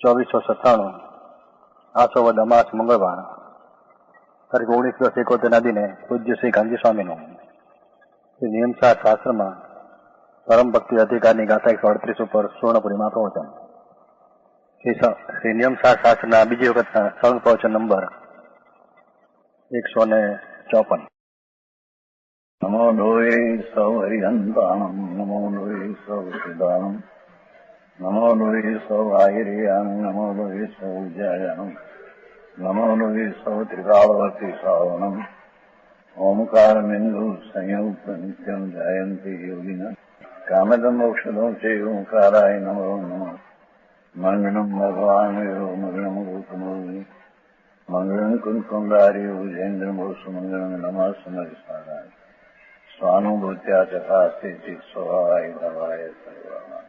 2497 આસો વદ અમાસ મંગળવાર તારીખ 19/10/71 દિને પૂજ્ય શ્રી ગાંધી સ્વામીનું શ્રી નિયમસાર શાસ્ત્રમાં પરમ ભક્તિ અધિકારની ગાથા 138 ઉપર સુવર્ણપુરીમાં પ્રવચન. શ્રી નિયમસાર શાસ્ત્રના બીજી વખતના સળંગ પ્રવચન નંબર 154. નમો લોહે સૌ હરિહંતાણમ, નમો લોહે સૌ સિદ્ધાણમ, નમો લોહે સૌ આહિર્યામ, નમો લોહે સૌ જયાનમ, નમો લોહે સૌ ત્રિકાળવતી શ્રાવણમ, ઓમકાર બિંદુ સંયુક્ત નિત્યમ જયંતિ યોગિના કામદમ મોક્ષદો છે ઓંકારાય નમો નમઃ. મંગળમ ભગવાન મંગળમ ગૌતમોની મંગળમ કુંકુંડાર્ય વિજેન્દ્રમો સુમંગળમ નમઃ સમરિસારાય સ્વાનુભૂત્યા ચકાસ્તે ચિત સ્વભાવાય ભવાય સર્વમાં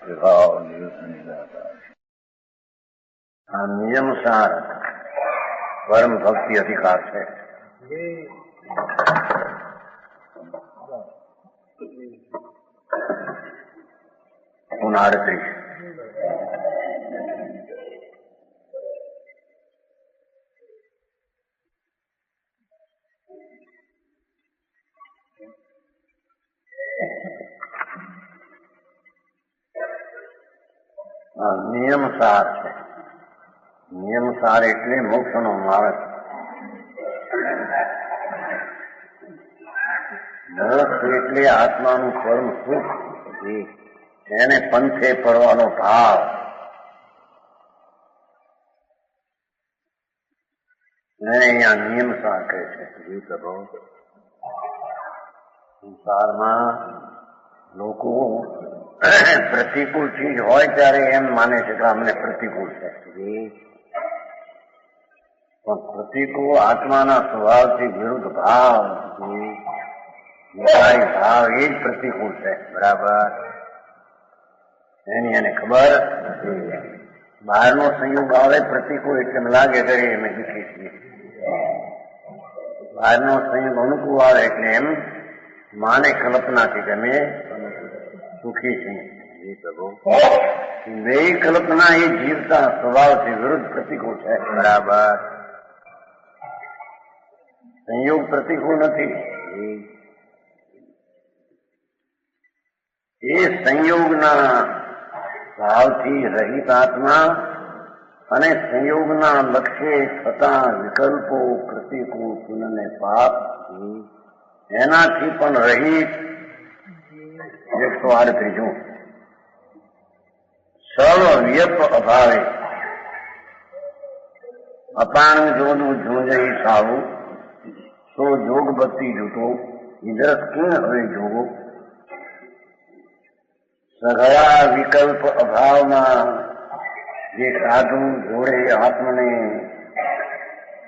વિભાવ નિયુત નિરાકાર. આ નિયમસાર પરમ ભક્તિ અધિકાર છે. ઉનાળત્રીસ નિયમસાર છે. નિયમસાર એટલે મોક્ષનો માર્ગ. મોક્ષ એટલે આત્માનું પરમ સુખ, એને પંથે પડવાનો ભાવ. એને અહીંયા નિયમસાર કહે છે. સંસારમાં લોકો પ્રતિકૂળ ચીજ હોય ત્યારે એમ માને છે કે અમને પ્રતિકૂળ છે, પણ પ્રતિકૂળ આત્માના સ્વભાવથી વિરુદ્ધ ભાવ, ભાવ એ જ પ્રતિકૂળ છે. બરાબર? એની એને ખબર નથી. બહારનો સંયોગ આવે પ્રતિકૂળ એટલે લાગે કે અમે દુઃખી છીએ. બહારનો સંયોગ અનુકૂળ આવે એટલે એમ માને કલ્પનાથી કે અમે સુખી છીએ. બે કલ્પના એ જીવતા સ્વભાવથી વિરુદ્ધ પ્રતિકૂળ છે. બરાબર? સંયોગ પ્રતિકૂળ નથી. એ સંયોગના ભાવથી રહિત આત્મા અને સંયોગના લક્ષ્ય થતા વિકલ્પો પ્રતિકૂળ પુણ્ય પાપ એનાથી પણ રહિત 138 સર્વ વ્યપ અભાવે અપાણ જોનું જોજઈ સાવું સો જોગ ભક્તિ જૂતો ઇન્દ્રસ કિણ હવે જોગો. સઘળા વિકલ્પ અભાવમાં જે સાધુ જોડે આત્મને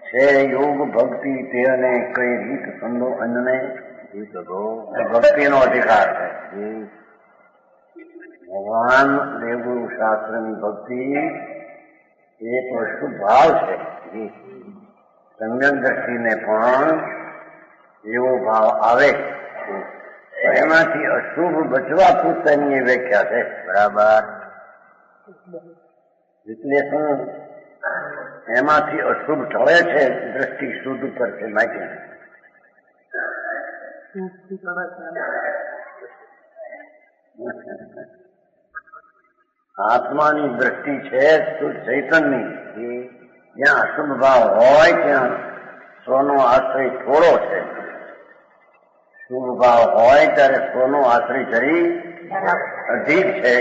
છે યોગ ભક્તિ તે અને કઈ રીત સંદો અન્નને ભક્તિનો અધિકાર છે. ભગવાન દેવગુરુ શાસ્ત્રની ભક્તિ એક વસ્તુ ભાવ છે. સંયમ દ્રષ્ટિને પણ એવો ભાવ આવે એમાંથી અશુભ બચવા પૂછતાની વ્યાખ્યા છે. બરાબર? વિશ્લેષણ એમાંથી અશુભ ટળે છે, દ્રષ્ટિ શુદ્ધ પર છે. માહિતી આત્માની દ્રષ્ટિ છે શુદ્ધ ચૈતન્યની. જ્યાં અશુભ ભાવ હોય ત્યાં સ્વનો આશ્રય થોડો છે. શુભ ભાવ હોય ત્યારે સ્વનો આશ્રય જરી અધિક છે.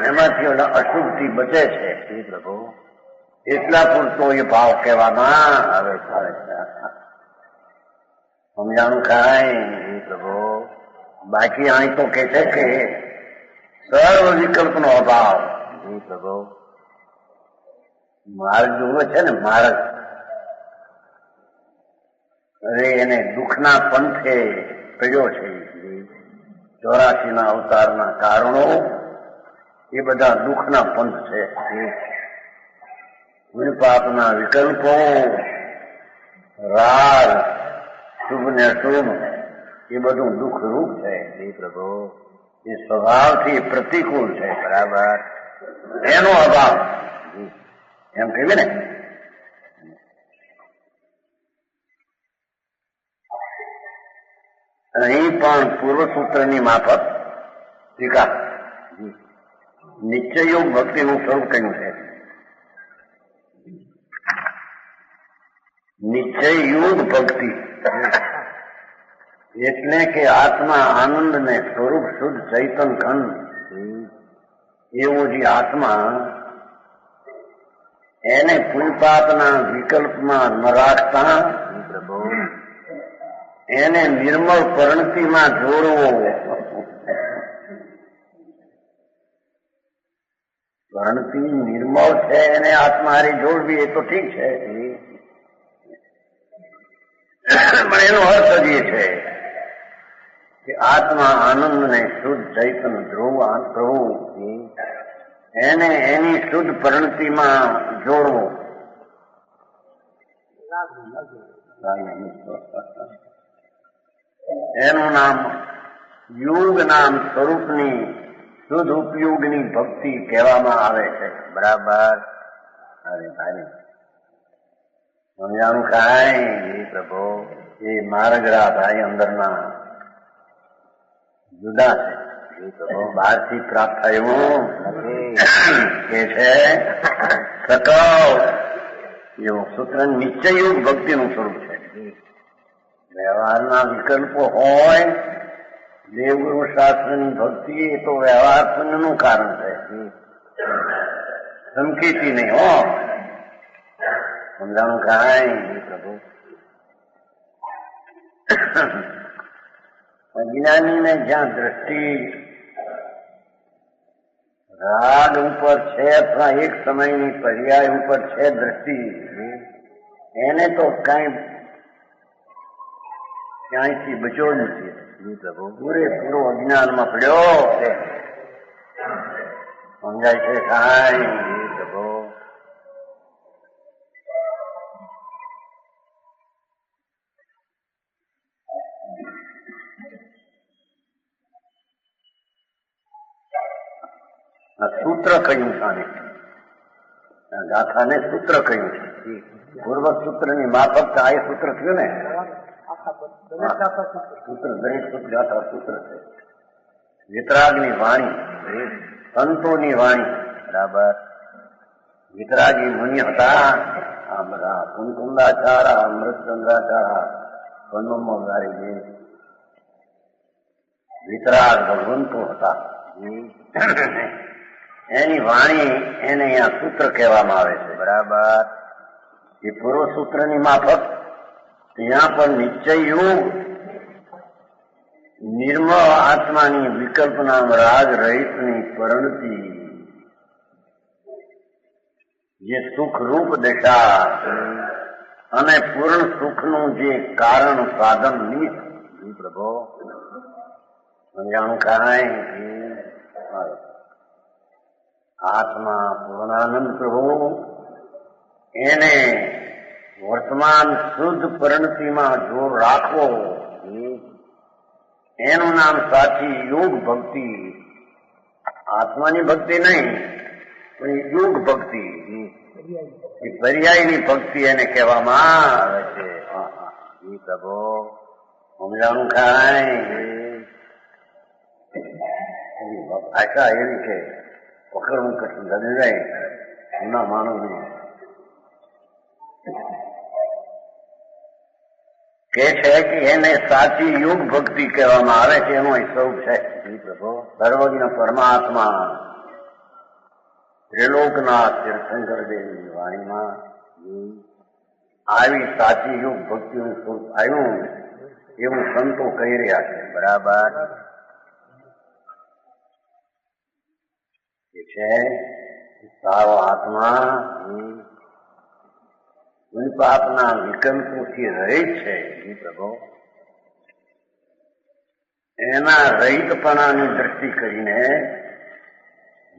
એમાંથી ઓલા અશુભથી બચે છે. પ્રભુ એટલા પૂરતો એ ભાવ કહેવામાં આવે છે. સમજાણું કાંઈ પ્રભુ? બાકી અહીં તો કે છે કે સર્વ વિકલ્પનો અભાવ. પ્રભુ માર્ગ જોવે છે ને, માર્ગ. હવે એને દુઃખના પંથે પડ્યો છે. 84 અવતારના કારણો એ બધા દુઃખના પંથ છે. પાપના વિકલ્પો, રાગ, શુભ ને અશુભ એ બધું દુઃખરૂપ છે. પ્રભુ એ સ્વભાવથી પ્રતિકૂળ છે. બરાબર? એનો અભાવ એમ કહીએ ને. અહીં પણ પૂર્વસૂત્રની માફક ટીકા નિશ્ચયયોગ ભક્તિનું સ્વરૂપ કહ્યું છે. નિશ્ચયયોગ ભક્તિ એટલે કે આત્મા આનંદ ને સ્વરૂપ શુદ્ધ ચૈતન ખંડ એવો જે આત્મા એને પુલપાપના વિકલ્પમાં ન રાખતા એને નિર્મળ પરિણતિમાં જોડવો. પરિણતિ નિર્મળ છે એને આત્મા હારી જોડવી એ તો ઠીક છે, પણ એનો અર્થ જ એ છે કે આત્મા આનંદ ને શુદ્ધ ચૈતન ધ્રુવ પ્રભુ એને એની શુદ્ધ પરિણતિમાં જોડવો. એનું નામ યુગ નામ સ્વરૂપની શુદ્ધ ઉપયોગની ભક્તિ કહેવામાં આવે છે. બરાબર. અરે ભાઈ સમજાણું કાંઈ પ્રભુ એ મારગરા ભાઈ અંદરના જુદા છે. બહારથી પ્રાપ્ત થયું કે છે સકળ એવું સૂત્ર નિશ્ચયયુગ ભક્તિનું સ્વરૂપ છે. વ્યવહારના વિકલ્પો હોય, દેવગુરુ શાસ્ત્રની ભક્તિ એ તો વ્યવહાર પુણ્યનું કારણ છે, ધમકીથી નહીં. હો સમજાણું કાંઈ પ્રભુ. અજ્ઞાનીને જ્યાં દ્રષ્ટિ રાગ ઉપર છે અથવા એક સમયની પર્યાય ઉપર છે દ્રષ્ટિ, એને તો ક્યાંયથી બચ્યો નથી પ્રભુ. પૂરેપૂરો અજ્ઞાનમાં પડ્યો છે. સમજાય છે કાંઈ પ્રભુ. સૂત્ર કહ્યું સાને ગાથાને સૂત્ર કહ્યું છે. પૂર્વ સૂત્રની માફક આ સૂત્ર થયું ને. સૂત્ર દરેક સૂત્ર ગાથા સૂત્ર છે. વિતરાગની વાણી, સંતોની વાણી. બરાબર. વિતરાગી મુનિ હતા આ બધા કુંકુંદાચારા, અમૃતચંદ્રાચારા, પન્નમોગારી વિતરાગ ભગવંતો હતા. એની વાણી એને અહીંયા સૂત્ર કહેવામાં આવે છે. બરાબર. એ પૂર્વ સૂત્રની માફક ત્યાં પણ નિશ્ચય યોગ નિર્મળ આત્માની વિકલ્પના રાગ રહિતની પરિણતિ, જે સુખરૂપ દશા અને પૂર્ણ સુખનું જે કારણ સાધન નિમિત્ત. પ્રભુ સમજાણું કાંઈ. આત્મા પૂર્ણાનંદ પ્રભુ એને વર્તમાન શુદ્ધ પરિણતિમાં જોર રાખવો, એનું નામ સાચી યોગ ભક્તિ. આત્માની ભક્તિ નહીં, પણ યોગ ભક્તિ, એ પર્યાયની ભક્તિ એને કહેવામાં આવે છે. પ્રભુ સમજાણું કાંઈ. ભાષા એવી છે પકડવું કઠિન ધરી જાય એના માનવ કે છે કે એને સાચી યોગ ભક્તિ કહેવામાં આવે છે. એનો સ્વરૂપ છે પ્રભુ સર્વજ્ઞ પરમાત્મા ત્રિલોકનાથ તીર્થંકર દેવની વાણીમાં આવી સાચી યોગ ભક્તિનું સ્વરૂપ આવ્યું એવું સંતો કહી રહ્યા છે. બરાબર છે. સારો આત્મા પાપના વિકલ્પોથી રહિત છે. પ્રભુ એના રહિતપણાની દ્રષ્ટિ કરીને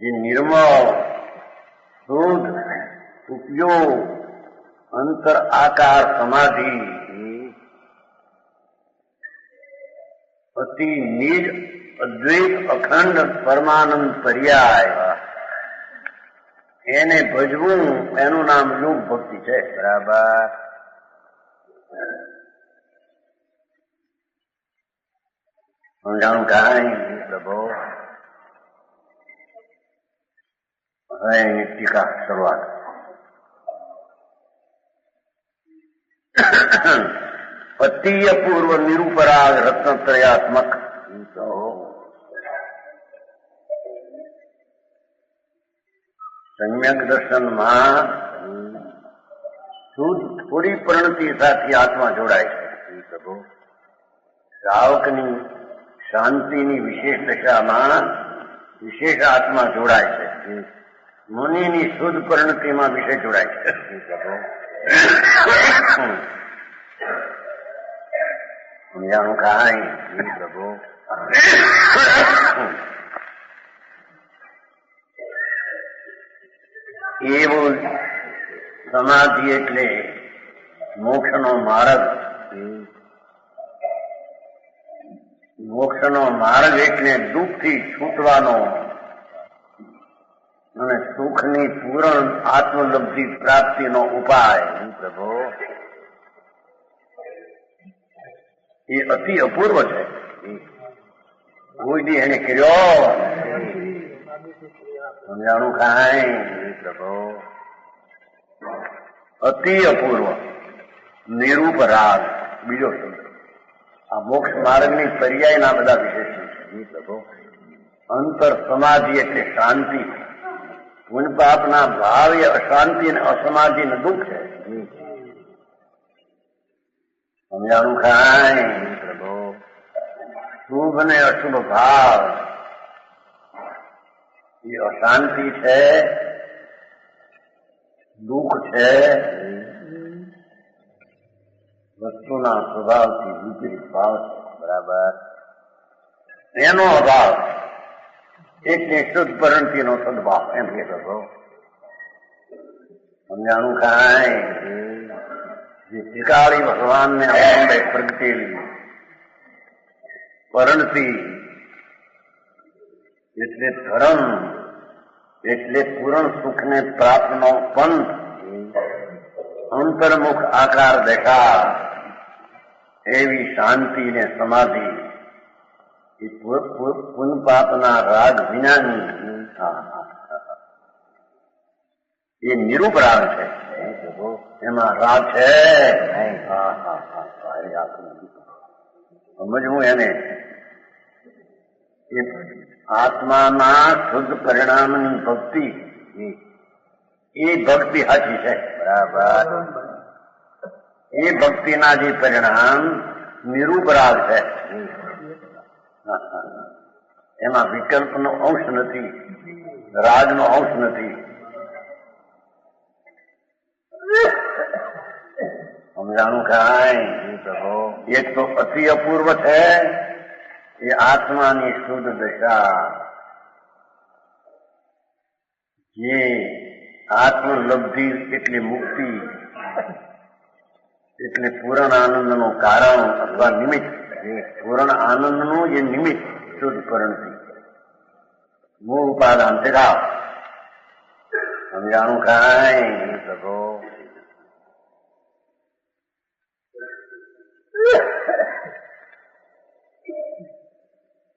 જે નિર્મળ શુદ્ધ ઉપયોગ અંતર આકાર સમાધિ અતિ નિજ અદ્વૈત અખંડ પરમાનંદ પર્યાય એને ભજવું એનું નામ યોગ ભક્તિ છે. બરાબર. સમજાણું કાંઈ? પ્રભુ. હવે એની ટીકા શરૂઆત. અતિય પૂર્વ નિરૂપરાગ રત્નત્રયાત્મક સમ્યક દર્શનમાં શુદ્ધ થોડી પરિણતિ સાથે આત્મા જોડાય છે. પ્રભુ. શ્રાવકની શાંતિની વિશેષ દશામાં વિશેષ આત્મા જોડાય છે. મુનિની શુદ્ધ પરિણતિમાં વિશેષ જોડાય છે. પ્રભુ. સમજાણું કાંઈ? પ્રભુ. એવું સમાધિ એટલે મોક્ષનો માર્ગ. મોક્ષનો માર્ગ એટલે દુઃખથી છૂટવાનો અને સુખની પૂર્ણ આત્મલબ્ધિ પ્રાપ્તિનો ઉપાય. પ્રભુ. એ અતિ અપૂર્વ છે. કોઈ દી એને કર્યો સમજાણું કાંઈ? પ્રભુ. અતિ અપૂર્વ નિરૂપ રાગ બીજો શબ્દ. આ મોક્ષ માર્ગની પર્યાયના બધા વિશેષણ છે. પ્રભુ. અંતર સમાધિ એટલે શાંતિ. પુણ્ય પાપના ભાવ એ અશાંતિ અને અસમાધિ ને દુઃખ છે. સમજાણું કાંઈ? પ્રભુ. શુભ ને અશુભ ભાવ એ અશાંતિ છે, દુઃખ છે. વસ્તુના સ્વભાવથી વિપરીત ભાવ છે. બરાબર. એનો અભાવ એટલે શુદ્ધ પરિણતિનો સદભાવ એમ કે પ્રભુ. સમજાણું કાંઈ? જે ત્રિકાળી ભગવાનને અવલંબે પ્રગટેલી પરિણતિ એટલે ધર્મ એટલે પૂર્ણ સુખને પ્રાપ્તનો પંથ. અંતર્મુખ આકાર દેખા એવી શાંતિ ને સમાધિ એ પુણ્ય પાપના રાગ વિનાની એ નિરૂપ રાગ છે. એમાં રાગ છે સમજવું એને. એ આત્માના શુદ્ધ પરિણામની ભક્તિ એ ભક્તિ સાચી છે. બરાબર. એ ભક્તિના જે પરિણામ નિરૂપ રાગ છે. એમાં વિકલ્પનો અંશ નથી, રાગનો અંશ નથી. સમજાણું કાંઈ? પ્રભુ. એક તો અતિ અપૂર્વ છે એ આત્માની શુદ્ધ દશા, જે આત્મલબ્ધિ એટલે મુક્તિ એટલે પૂર્ણ આનંદનું કારણ અથવા નિમિત્ત. પૂર્ણ આનંદનું જે નિમિત્ત શુદ્ધ પરિણતિ મૂળ ઉપાદાન ત્યાગ. સમજાણું કાંઈ? પ્રભુ.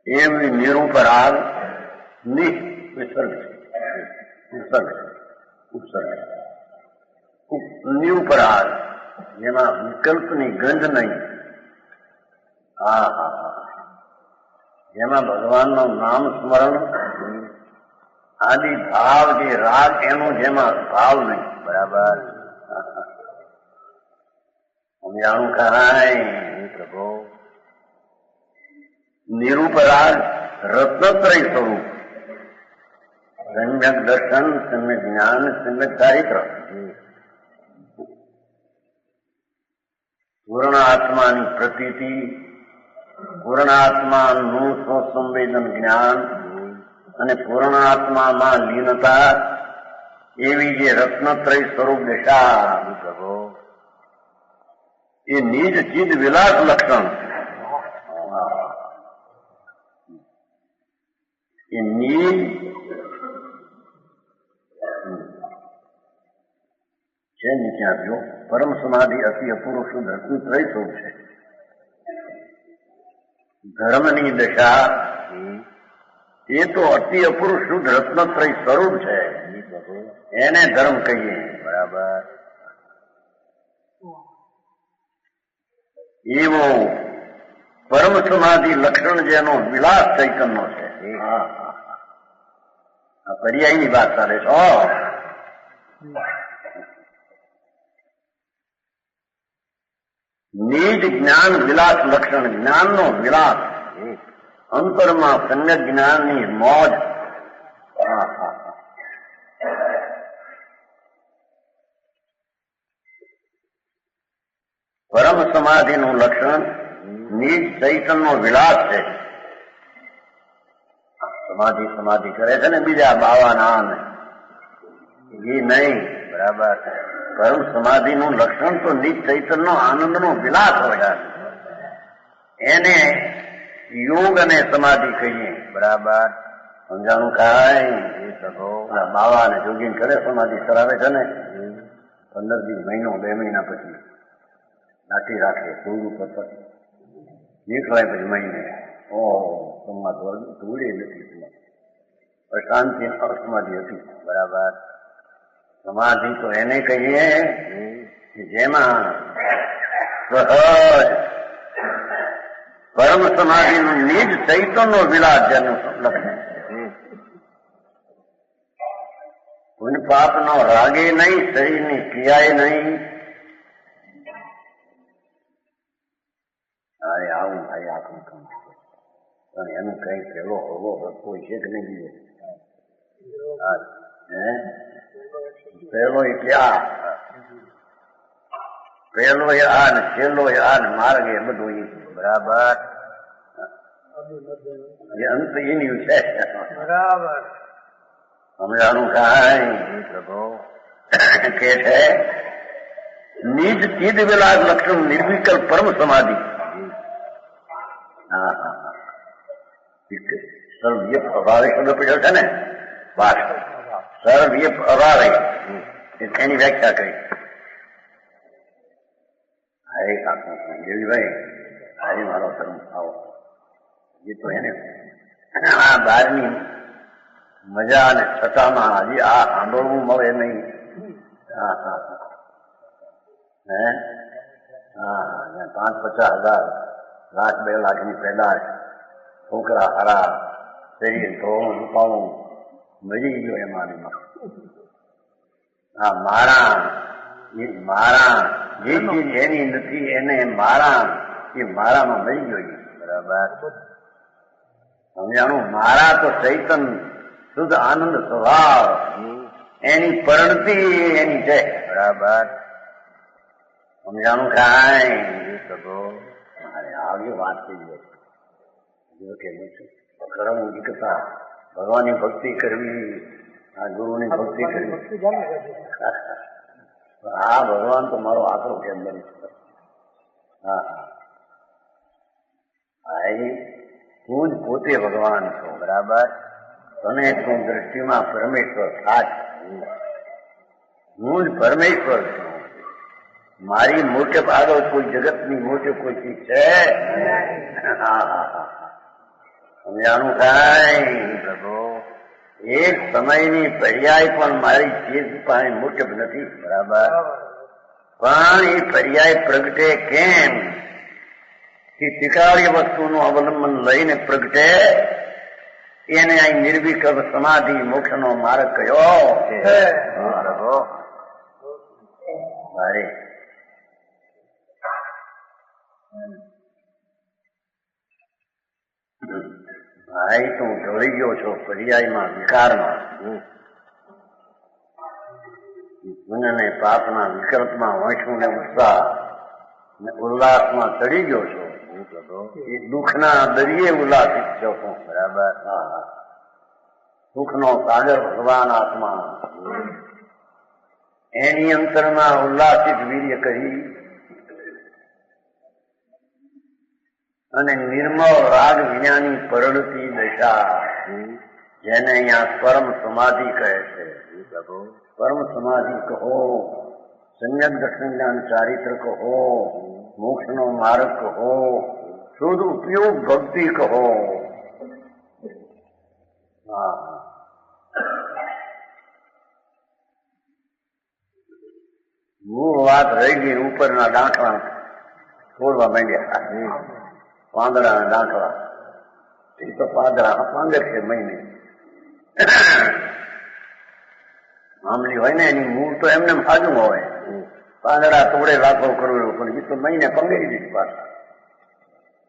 એવી નિરૂપરાગ નિસર્ગ નિરૂપરાગ જેમાં વિકલ્પની ગંધ નહીં. જેમાં ભગવાનનું નામ સ્મરણ આદિ ભાવ જે રાગ એનો જેમાં ભાવ નહીં. બરાબર. સમજાણું કાંઈ? પ્રભુ. નિરૂપરાગ રત્નત્રય સ્વરૂપ સમ્યક દર્શન, સમ્યક જ્ઞાન, સમ્યક ચારિત્ર. પૂર્ણ આત્માની પ્રતીતિ, પૂર્ણ આત્માનું સ્વસંવેદન જ્ઞાન અને પૂર્ણ આત્મામાં લીનતા એવી જે રત્નત્રય સ્વરૂપ દશા પ્રભુ. એ નિજ ચિદ વિલાસ લક્ષણ. એ નિજ છે નીચે આપ્યો પરમ સમાધિ અતિ અપૂર્વ શુદ્ધ રત્ન ત્રય સ્વરૂપ છે. ધર્મની દશા એ તો અતિ અપૂર્વ શુદ્ધ રત્નત્રય સ્વરૂપ છે, એને ધર્મ કહીએ. બરાબર. એવો પરમ સમાધિ લક્ષણ જેનો વિલાસ ચૈતન્ય છે. આ પર્યાયની વાત ચાલે છે. નિજ જ્ઞાન વિલાસ લક્ષણ, જ્ઞાનનો વિલાસ, અંતરમાં સમ્યક જ્ઞાનની મોજ. પરમ સમાધિનું લક્ષણ નિજ ચૈતન્યનો વિલાસ છે. સમાધિ સમાધિ કરે છે ને બીજા બાવાના ને એ નહીં. બરાબર. પરમ સમાધિનું લક્ષણ તો નિજ ચૈતન્યનો આનંદનો વિલાસ હોય, એને યોગ અને સમાધિ કહીએ. બરાબર. સમજાણું કાંઈ? બાવા ને જોગીને કરે સમાધિ કરાવે છે ને 15 દિવસ, મહિનો, 2 મહિના પછી લાઠી રાખે સૂર ઉપર નીકળાય પછી મહિને ધૂળે નથી, શાંતિ અસમાધિ હતી. બરાબર. સમાધિ તો એને કહીએ જેમાં સહજ પરમ સમાધિનું નિજ ચૈતન્યનો વિલાસ જેનું લક્ષણ. કોઈ પાપનો રાગે નહીં, શરીરની ક્રિયાએ નહીં. આવું ભાઈ આખું કામ પણ એનું કઈ પેલો હળવો રસ્તો છે કે નહીં બીજો? પેલો એ ક્યાં? પેલો એ આ ને છેલ્લો એ આ ને માર્ગ એ બધું એ. બરાબર. એ અંત એની છે. બરાબર. સમજાણું કાંઈ? પ્રભુ કે છે નિજ ચિદ વિલાસ લક્ષણ નિર્વિકલ્પ પરમ સમાધિ. સર્વયપ અભાવે શબ્દ પડ્યો છે ને, વાત સર્વયપ અભાવે એની વ્યાખ્યા કરી. હરે દેવીભાઈ, હરે મારો ધર્મ આવો એ તો એને આ બહારની મજા અને છટામાં હજી આ સાંભળવું મળે નહીં. હા હા હે હા 5-50 હજાર લાખ 2 લાખની પેદાશ, છોકરા હારા, શરીર ધોવું રૂપાવું, મરી ગયો એમાં. હા મારા એ મારા જે ચીજ એની નથી એને મારા એ મારામાં મરી ગયો. બરાબર. સમજાણું? મારા તો ચૈતન શુદ્ધ આનંદ સ્વભાવ, એની પરિણતિ એની છે. બરાબર. સમજાણું કાંઈ? મારે આવી વાત થઈ ગઈ કે કરમ દીકતા ભગવાનની ભક્તિ કરવી, આ ગુરુની ભક્તિ કરવી. આ ભગવાન તો મારો આકરો છે અંદર. હા હા તું જ પોતે ભગવાન છો. બરાબર. તને તું દ્રષ્ટિમાં પરમેશ્વર થાય. હું જ પરમેશ્વર છું. મારી મોટપ આગળ કોઈ જગતની મોટપ કોઈ ચીજ છે? હા હા હા સમજાણું કાંઈ? પ્રભુ એક સમયની પર્યાય પણ મારી ચીજ પાસે મોટપ નથી. બરાબર. પણ એ પર્યાય પ્રગટે કેમ? કે ત્રિકાળીય વસ્તુનું અવલંબન લઈને પ્રગટે. એને અહીં નિર્વિકલ્પ સમાધિ મોક્ષનો માર્ગ કયો છે? મારે ભાઈ તું ઢળી ગયો છો પર્યાયમાં, વિકારમાં, પુણ્ય ને પાપના વિકલ્પમાં વંશુ ને ઉત્સાહ ને ઉલ્લાસમાં ચડી ગયો છો. એ દુઃખના દરિયે ઉલ્લાસિત છો. બરાબર. હા સુખનો સાગર ભગવાન આત્મા, એની અંતરમાં ઉલ્લાસિત વીર્ય કરી અને નિર્મળ રાગ વિનાની પરણતી દશા, જેને અહીંયા પરમ સમાધિ કહે છે. પરમ સમાધિ કહો, सम्यक दर्शन ज्ञान चारित्र कहो, मोक्ष नो मार्ग कहो, शुद्ध उपयोग भक्ति कहो। हाँ, मूल बात रहेगी ऊपर ना डांकड़ा छोड़वा માંડ્યા પાંદડા ડાંકડા એ તો પાંદડા પાંદર છે મહિને આંબલી હોય ને એની મૂળ તો એમને સાજું હોય, પાંદડા તોડે લાખો કરોડો, પણ એ તો મહિને પંગેરી દીધી પાછા.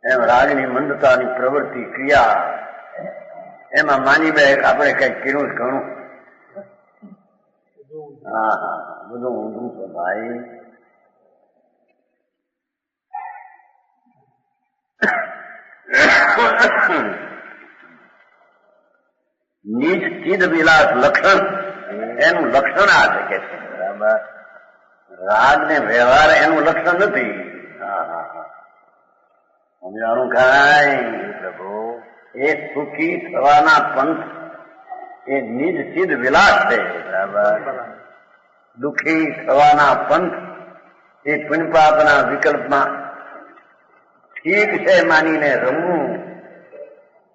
એમ રાજની મંદતાની પ્રવૃત્તિ ક્રિયા એમાં માની બે આપણે કઈક કર્યું જ ઘણું. હા હા, બધું ઊંધું છે ભાઈ. નીચ ચિદ વિલાસ લક્ષણ, એનું લક્ષણ આ છે કે છે રાગ ને વ્યવહાર એનું લક્ષણ નથી. હા હા હા, સમજાણું કાંઈ પ્રભુ. એ સુખી થવાના પંથ એ નિજ સિદ્ધ વિલાસ છે. બરાબર. દુઃખી થવાના પંથ એ પુણ્યપાપના વિકલ્પમાં ઠીક છે માનીને રમવું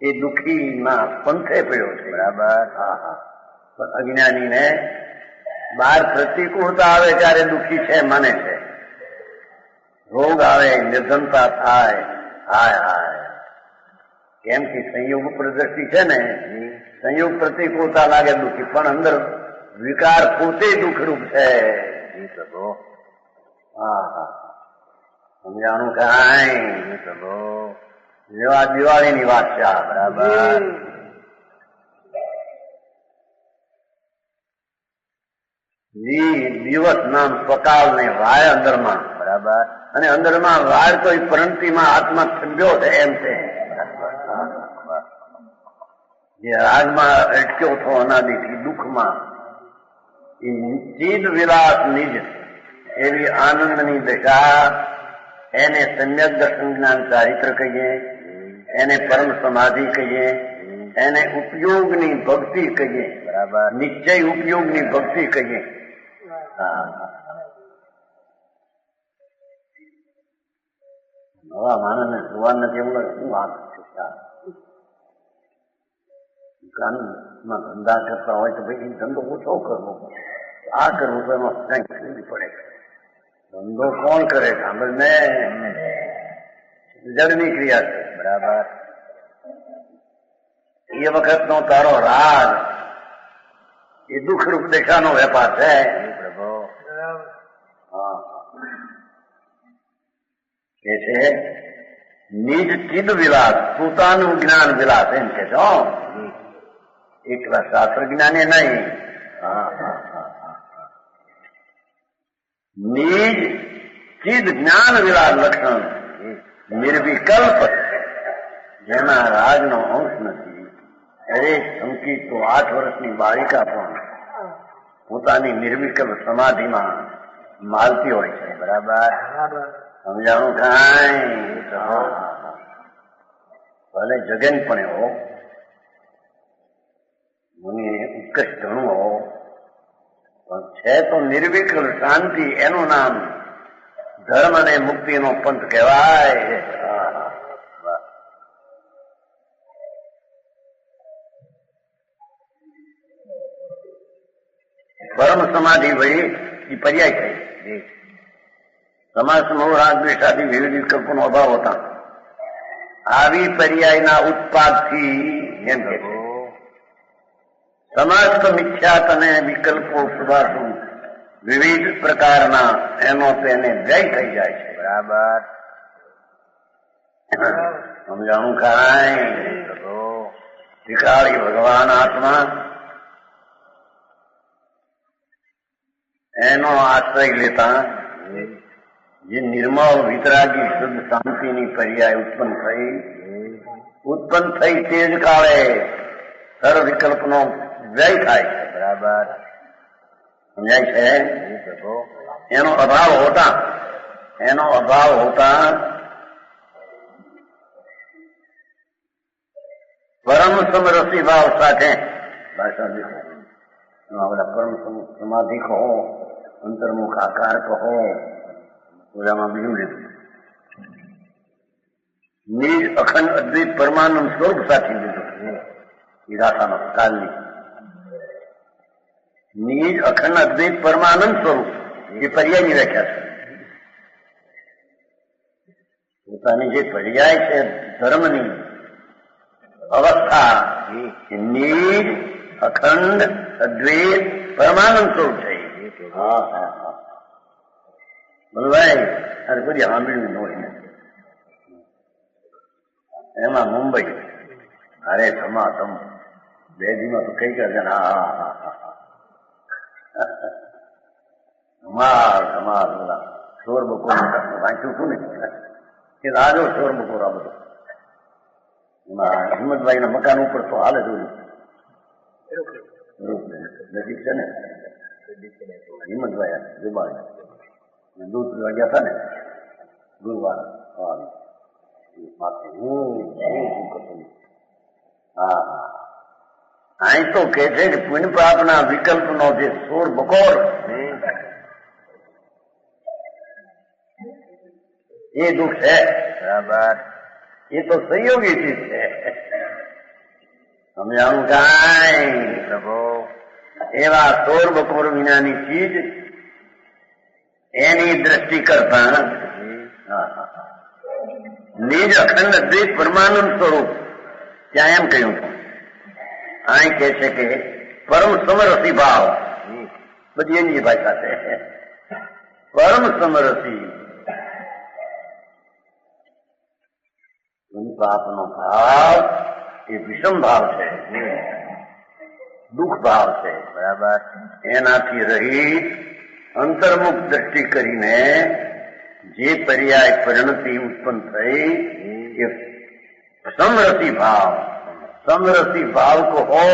એ દુઃખીમાં પંથે પડ્યો છે. બરાબર. હા હા, પણ અજ્ઞાનીને બહાર પ્રતિકૂળતા આવે ત્યારે દુઃખી છે માને છે, રોગ આવે નિર્ધનતા થાય હાય હાય, કેમ કે સંયોગ પ્રદૃષ્ટિ છે ને, સંયોગ પ્રતિકૂળતા લાગે દુઃખી, પણ અંદર વિકાર પોતે દુઃખરૂપ છે. હા હા, સમજાણું કાંઈ પ્રભુ. જેવા દિવાળીની વાત છે. બરાબર. દિવસ નામ સ્વકાલ ને વાય અંદરમાં. બરાબર. અને અંદરમાં વાય તો પરંતીમાં આત્મા થંભ્યો છે એમ છે. જે રાગમાં અટક્યો છો અનાદિથી દુઃખમાં, એ ચિદ વિલાસ નિજ એવી આનંદની દશા, એને સમ્યક દર્શન જ્ઞાન ચારિત્ર કહીએ, એને પરમ સમાધિ કહીએ, એને ઉપયોગની ભક્તિ કહીએ. બરાબર. નિશ્ચય ઉપયોગની ભક્તિ કહીએ. નવા માણસને જોવા નથી એવું શું વાત છે. દુકાનમાં ધંધા કરતા હોય તો ભાઈ ધંધો ઓછો કરવો, આ કરવું તો એમાં કંઈક ખરીદી પડે. ધંધો કોણ કરે? સાંભળને, જડની ક્રિયા છે. બરાબર. એ વખતનો તારો રાગ એ દુઃખરૂપ દેખાનો વેપાર છે. પ્રભુ. હા, કે છે નિજ ચિદ વિલાસ, પોતાનું જ્ઞાન વિલાસ એમ કે છો. એકલા શાસ્ત્ર જ્ઞાને નહીં. હા હા હા, નિજ ચિદ જ્ઞાન વિલાસ લક્ષણ નિર્વિકલ્પ, જેના રાજનો અંશ નથી. અરે ધમકી તો 8 વર્ષની બાળિકા પણ પોતાની નિર્વિકલ્પ સમાધિમાં માલતી હોય છે. બરાબર. સમજાણું કાંઈ? ભલે જગન પણ એવો મને ઉત્કર્ષ ઘણું હો, પણ છે તો નિર્વિકલ્પ શાંતિ, એનું નામ ધર્મ અને મુક્તિનો પંથ કહેવાય. પરમ સમાધિ વળી એ પર્યાય થઈ. સમાજ સમૂહ રાગ દ્વેષાદી વિવિધ વિકલ્પોનો અભાવ હતા. આવી પર્યાયના ઉત્પાદથી એમ કે છે સમસ્ત મિથ્યાત અને વિકલ્પો સુધારશું વિવિધ પ્રકારના, એનો તેને વ્યય થઈ જાય છે. બરાબર. સમજાણું કાંઈ? ત્રિકાળી ભગવાન આત્મા એનો આશ્રય લેતા જે નિર્મળ વિતરાગી શુદ્ધ શાંતિની પર્યાય ઉત્પન્ન થઈ તે જ કાળે સર્વ વિકલ્પનો વ્યય થાય છે. બરાબર. સમજાય છે? એનો અભાવ હોતા પરમ સમરસી ભાવ સાથે ભાષા બધા પરમ સમાધિ કહો અંતર્મુખ આકાર કહો, ઓલામાં બીજું લીધું. નિજ અખંડ અદ્વૈત પરમાનંદ સ્વરૂપ સાથે લીધું. ઈરાસાનો કાલની નિજ અખંડ અદ્વૈત પરમાનંદ સ્વરૂપ એ પર્યાયની વ્યાખ્યા છે. પોતાની જે પર્યાય છે ધર્મની અવસ્થા એ નિજ અખંડ અદ્વૈત પરમાનંદ સ્વરૂપ છે. હા હા હા બોલવાય અરે કોઈ સાંભળ્યું ન હોય. એમાં મુંબઈ અરે ધમાધમ બે દીમાં તો કઈ કરશે. હા હા હા ધમાલ ધમાલ શોર બપોર વાંચ્યું હતું ને કે રાજો શોર બપોર આ બધો. એમાં હિંમતભાઈ ના મકાન ઉપર તો હાલે જોયું નજીક છે ને હિંમતભાઈ જુબાઈ દૂધ પીવા ગયા હતા ને ગુરુવાર હા અહીં તો કે છે કે પુણ્ય પાપના વિકલ્પનો જે શોર બકોર એ દુઃખ છે. બરાબર એ તો સંયોગી ચીજ છે. સમજાણું કાંઈ પ્રભુ એવા શોર બકોર વિનાની ચીજ એની દ્રષ્ટિ કરતા નિજ અખંડ અદ્વૈત પરમાનંદ સ્વરૂપ ત્યાં એમ કહ્યું. અહીં કે છે કે પરમ સમરસી ભાવ બધી એની ભાષા છે. પરમ સમરસી પાપનો ભાવ એ વિષમ ભાવ છે, દુઃખ ભાવ છે. બરાબર એનાથી રહિત અંતર્મુખ દ્રષ્ટિ કરીને જે પર્યાય પરિણતિ ઉત્પન્ન થઈ એ સમરસી ભાવ. समरसी भाव को हो,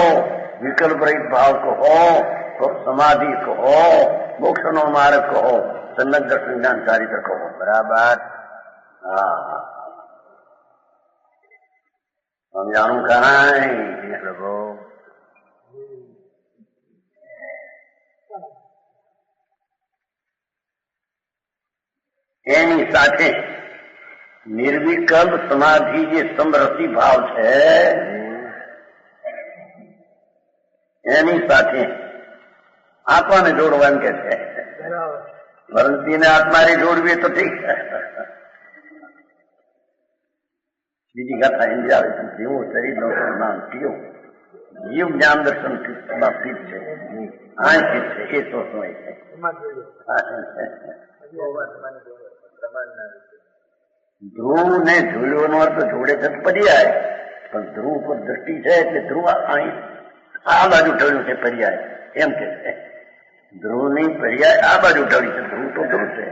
विकल्प रहित भाव को हो, तो समाधि को हो, मोक्ष नो मार्ग को हो, सन्नत दर्शन ज्ञान चारित्र को हो. बराबर हाँ समझाणું કાંઈ પ્રભુ એની સાથે નિર્વિકલ્પ સમાધિ જે સમરસી ભાવ છે એની સાથે આત્માને જોડવા કે છે. વરંતીને આત્માને જોડવી તો ઠીક છે. બીજી ગાથા હિન્દી આવે છે જેવો શરીરનો નામ થયો જીવ જ્ઞાન દર્શન સ્થિત છે આ સ્થિત છે એ તો સમય છે. ધ્રુવ ને ઝૂલ્યોનો અર્થ જોડે છે પર્યાય, પણ ધ્રુવ પર દ્રષ્ટિ છે એટલે ધ્રુવ અહીં આ બાજુ ઢળ્યું છે પર્યાય એમ કે છે. ધ્રુવ ની પર્યાય આ બાજુ ઢળી છે. ધ્રુવ તો ધ્રુવ છે.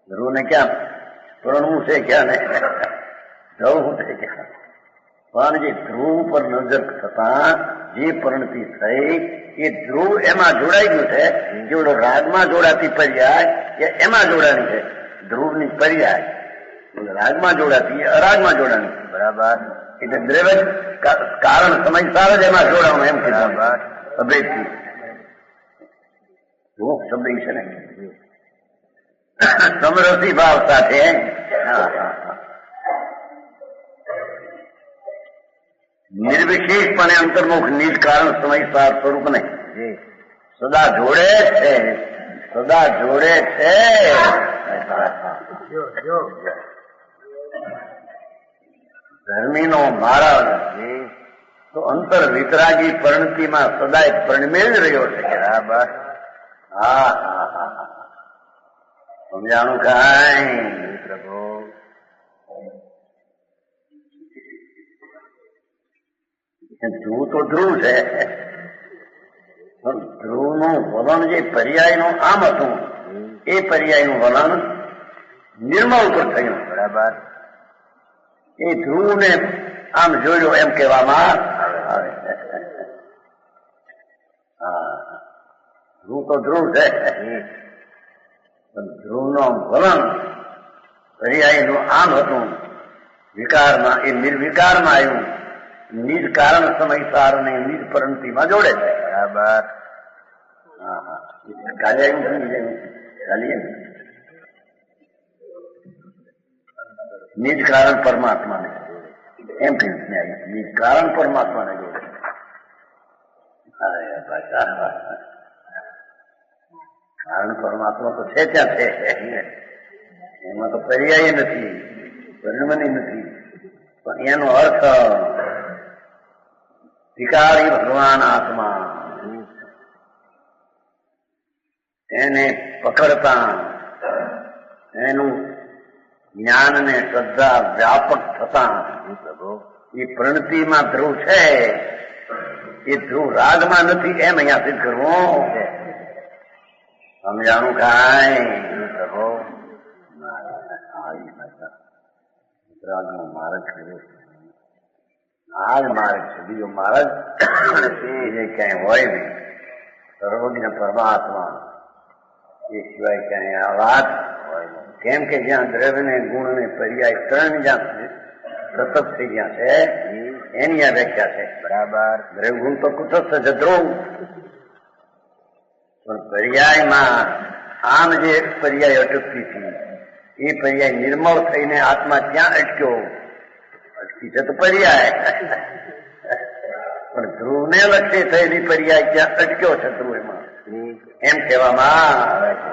ધ્રુવ ને ક્યાં પરણવું છે ક્યાં ને ઢળવું છે ક્યાં. પણ જે ધ્રુવ પર નજર થતા જે પરિણતિ થઈ એ ધ્રુવ એમાં જોડાઈ ગયું છે. જેવડો રાગમાં જોડાતી પર્યાય એમાં જોડાણી છે. ધ્રુવ ની પર્યાય રાગમાં જોડાતી અરાગમાં જોડાણી. બરાબર એટલે દ્રવ્ય કારણ સમયસાર જ એમાં જોડાવું એમ કીધું અભેદથી. શબ્દ છે ને સમરસી ભાવ સાથે નિર્વિશેષપણે અંતર્મુખ નિજ કારણ સમયસાર સ્વરૂપ ને સદા જોડે છે. સદા જોડે છે. ધર્મીનો મહારાજ તો અંતર વિતરાગી પરિણતિમાં સદાય પરિણમે જ રહ્યો છે. બરાબર હા હા હા સમજાણું કાંઈ પ્રભુ. ધ્રુવ તો ધ્રુવ છે, પણ ધ્રુવનું વલણ જે પર્યાયનું આમ હતું એ પર્યાયનું વલણ નિર્મળ ઉપર થયું. બરાબર એ ધ્રુવને આમ જોયો એમ કહેવામાં આવે. હા ધ્રુવ તો ધ્રુવ છે, પણ ધ્રુવનું વલણ પર્યાયનું આમ હતું. વિકારમાં એ નિર્વિકારમાં આવ્યું. નિજ કારણ સમયસાર ને નિજ પરિણતિમાં જોડે છે. બરાબર हाँ हाँ काले डालिए निज कारण परमात्मा ने एम कहीं निज कारण परमात्मा ने जोड़े કારણ પરમાત્મા તો છે ત્યાં છે એમાં તો પર્યાય નથી પરિણમની નથી પણ એનો અર્થ વિકારી ભગવાન આત્મા એને પકડતા એનું જ્ઞાન ને શ્રદ્ધા વ્યાપક થતા એ પ્રણતિમાં ધ્રુવ છે એ ધ્રુવ રાગમાં નથી એમ અહીંયા સિદ્ધ કરવું સમજાણું કાંઈ પ્રભુ રાગનો માર્ગ કર્યો આ જ માર્ગ છે બીજો માર્ગ જે ક્યાંય હોય નહીં સર્વજ્ઞ પરમાત્મા એ સિવાય ક્યાંય આ વાત કેમ કે જ્યાં દ્રવ્ય ને ગુણ ને પર્યાય ત્રણ જ્યાં સતત થઈ ગયા છે એની આ વ્યાખ્યા છે બરાબર દ્રવ્ય ગુણ તો કુટસ્થ છે ધ્રુવ પણ પર્યાયમાં આમ જે પર્યાય અટકતી હતી એ પર્યાય નિર્મળ થઈને આત્મા ક્યાં અટક્યો અટકી છે તો પર્યાય પણ ધ્રુવને લક્ષે થયેલી પર્યાય ક્યાં અટક્યો છે ધ્રુવ એમાં એમ કહેવામાં આવે છે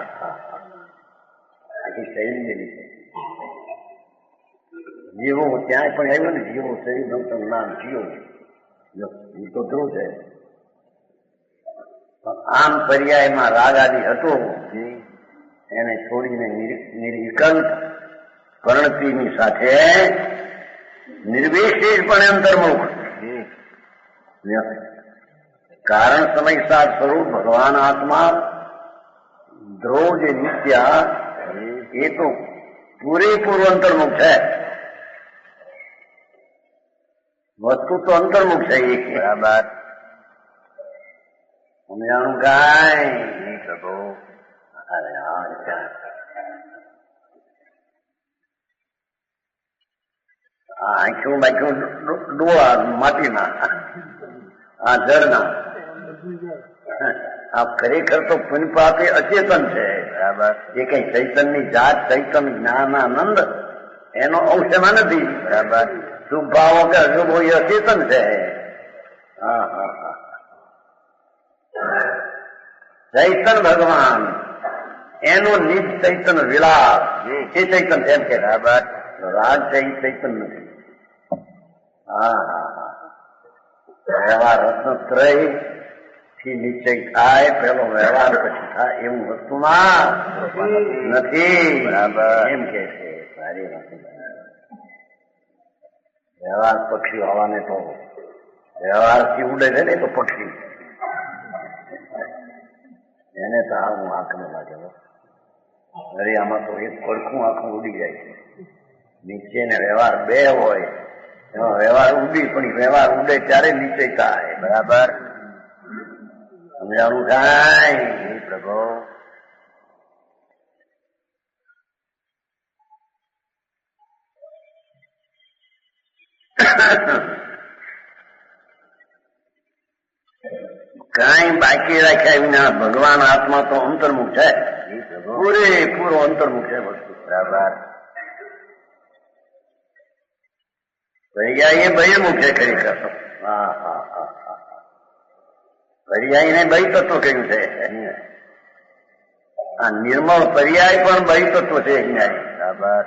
આખી શૈલી છે જીવો ત્યાં પણ આવ્યું ને જીવો શરીર નામ જીવો એ તો ધ્રુવ છે આમ પર્યાયમાં રાગ આદિ હતો એને છોડીને નિર્વિકલ્પ પરણતિની સાથે નિર્વિશેષપણે અંતર્મુખ કારણ સમયસાર સ્વરૂપ ભગવાન આત્મા ધ્રુવ જે નિત્યા એ તો પૂરેપૂરું અંતર્મુખ છે વસ્તુ તો અંતર્મુખ છે એ બરાબર સમજાણું કાંઈ પ્રભુ અરે આંખ્યું બાંખ્યું ડોળા માટીના આ જળના આ ખરેખર તો પુનપાપે અચેતન છે બરાબર એ કઈ ચૈતનની જાત ચૈતન જ્ઞાનાનંદ એનો અંશ એમાં નથી બરાબર શુભ ભાવો કે અશુભ એ અચેતન છે હા હા હા ચૈતન ભગવાન એનું નિજ ચૈતન વિલાસ એ ચૈતન એમ કે બરાબર રાગ છે એ ચૈતન નથી હા હા હા વ્યવહાર રત્નત્રય થી નિશ્ચય થાય પેલો વ્યવહાર પછી થાય એવું વસ્તુમાં નથી બરાબર એમ કે છે સારી વાત વ્યવહાર પક્ષી હોવાને તો વ્યવહારથી ઉડે છે ને તો પક્ષી એને તો આવું આંખને લાગે અરે આમાં તો એક પડખું આંખું ઉડી જાય છે નીચે ને વ્યવહાર બે હોય એમાં વ્યવહાર ઉડી પણ વ્યવહાર ઉડે ત્યારે નીચે થાય બરાબર સમજાણું કાંઈ પ્રભુ કાંઈ બાકી રાખ્યા વિના ભગવાન આત્મા તો અંતર્મુખ છે પૂરેપૂરો અંતર્મુખ છે વસ્તુ બરાબર પર્યાય બહિર્મુખ છે ખરેખર હા હા હા હા પર્યાયને બહિ તત્વ કહ્યું છે આ નિર્મળ પર્યાય પણ બહિ તત્વ છે અહીંયા બરાબર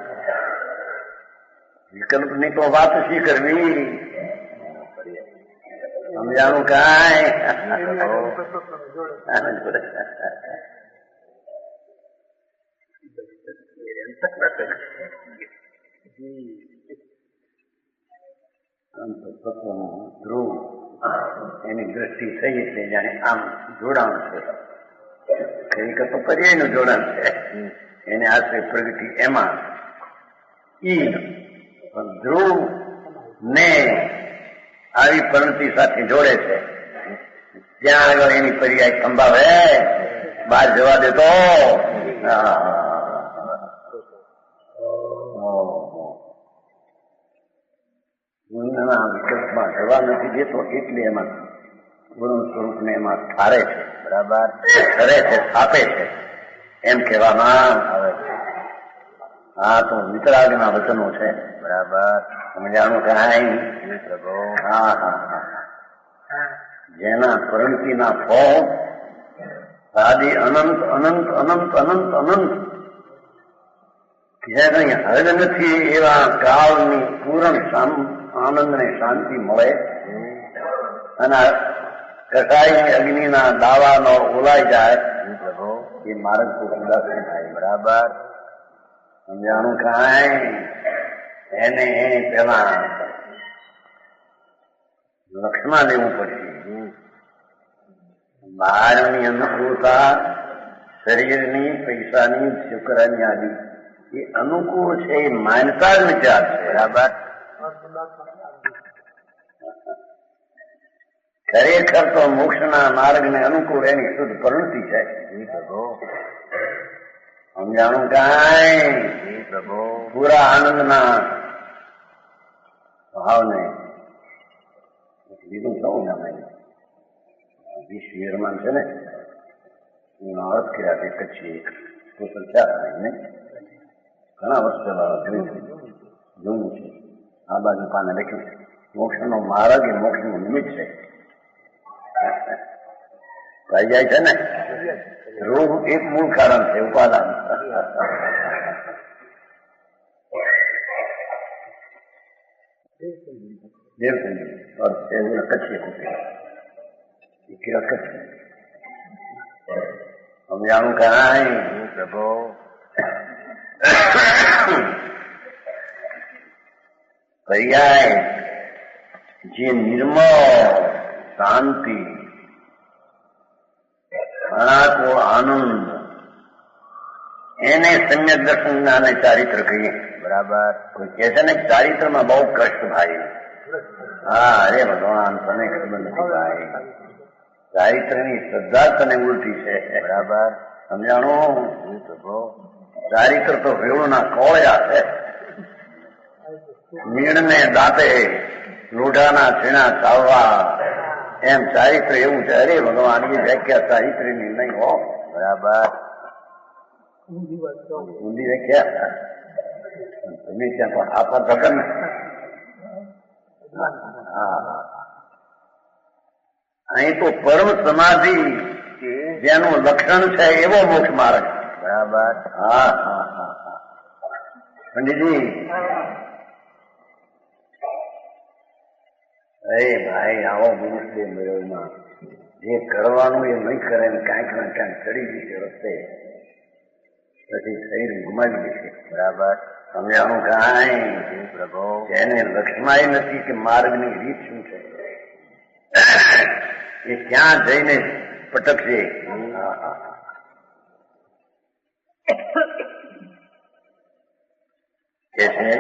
વિકલ્પની તો વાત શી કરવી સમજાણું કાંઈ ધ્રુવ એની દ્રષ્ટિ થઈ છે જાણે આમ જોડાણ છે ખરેખર તો પર્યાયનું જોડાણ છે એને આશ્રય પ્રગતિ એમાં ધ્રુવ ને આવી પ્રણતિ સાથે જોડે છે ત્યાં આગળ એની પર્યાય સંભાવે બહાર જવા દેતો વિકલ્પમાં જવા નથી દેતો એટલે એમાં પૂર્ણ સ્વરૂપને એમાં ઠારે છે, બરાબર. કરે છે, સ્થાપે છે, એમ કહેવામાં આવે છે. આ તો વિતરાગના વચનો છે. બરાબર. સમજાણું કાંઈ? જી પ્રભુ. હા હા હા. જેના પરિણતિના ફળ આદિ અનંત અનંત અનંત અનંત અનંત જેને હદ નથી એવા કાળની પૂર્ણ આનંદ ને શાંતિ મળે અને કસાઈ અગ્નિના દાવાનો ઓલાઈ જાય જી પ્રભુ. એ માર્ગ તો ઉદાસી થાય. બરાબર. સમજાણું કાંઈ? એને પેલા લક્ષમાં લેવું પડશે. બહારની અનુકૂળતા શરીરની, પૈસાની, છોકરાની આદિ એ અનુકૂળ છે, એ માનતા જ વિચાર છે. બરાબર. ખરેખર તો મોક્ષના માર્ગને અનુકૂળ એની શુદ્ધ પ્રવૃત્તિ છે. જી પ્રભુ. સમજાણું કાંઈ? જી પ્રભુ. પૂરા આનંદના ભાવને લીધું થવું ને અમે વિશ્વમાં છે ને એનો અર્થ કર્યા છે. કચ્છી એક સોશલ ચાને ઘણા વર્ષ પહેલા જોયું છે. આ બાજુ પાને લખ્યું છે મોક્ષનો માર્ગ એ મોક્ષનું નિમિત્ત છે. થઈ જાય છે ને. રોગ એક મૂળ કારણ છે, ઉપાદાન. દેવસંજી કચ્છી કચ્છી સમજાણું કાંઈ? પ્રભુ. પર્યાય જે નિર્મળ શાંતિ અનાકુળ આનંદ એને સમ્યક દર્શન અને ચારિત્ર કહીએ. બરાબર. કોઈ કહે છે ને ચારિત્રમાં બહુ કષ્ટ ભાઈ. હા, અરે ભગવાન તને ખબર નથી ભાઈ. ચારિત્રની શ્રદ્ધા તને ઉલટી છે. બરાબર. સમજાણું? પ્રભુ. ચારિત્ર તો વેળુના કોળિયા છે. મીણને દાંતે લોઢાના છીણા ચાવવા એમ ચારિત્ર એવું છે. અરે ભગવાન ની વ્યાખ્યા ચારિત્રની નહીં હો. બરાબર. ઊંધી વ્યાખ્યા તમે ત્યાં પણ આપા થતા ને. અહીં તો પરમ સમાધિ જેનું લક્ષણ છે એવો મોક્ષ માર્ગ. બરાબર. હા હા હા હા. પંડિતજી, અરે ભાઈ આવો મનુષ્ય મેળવમાં જે કરવાનું એ નહીં કરે ને કાંઈક ને કાંઈક ચડી જશે રસ્તે, પછી શરીર ગુમાવી દેશે. બરાબર. સમજાણું કાંઈ? પ્રભુ. જેને લક્ષ્યમાં નથી કે માર્ગની રીત શું છે એ ક્યાં જઈને પટકશે. કે છે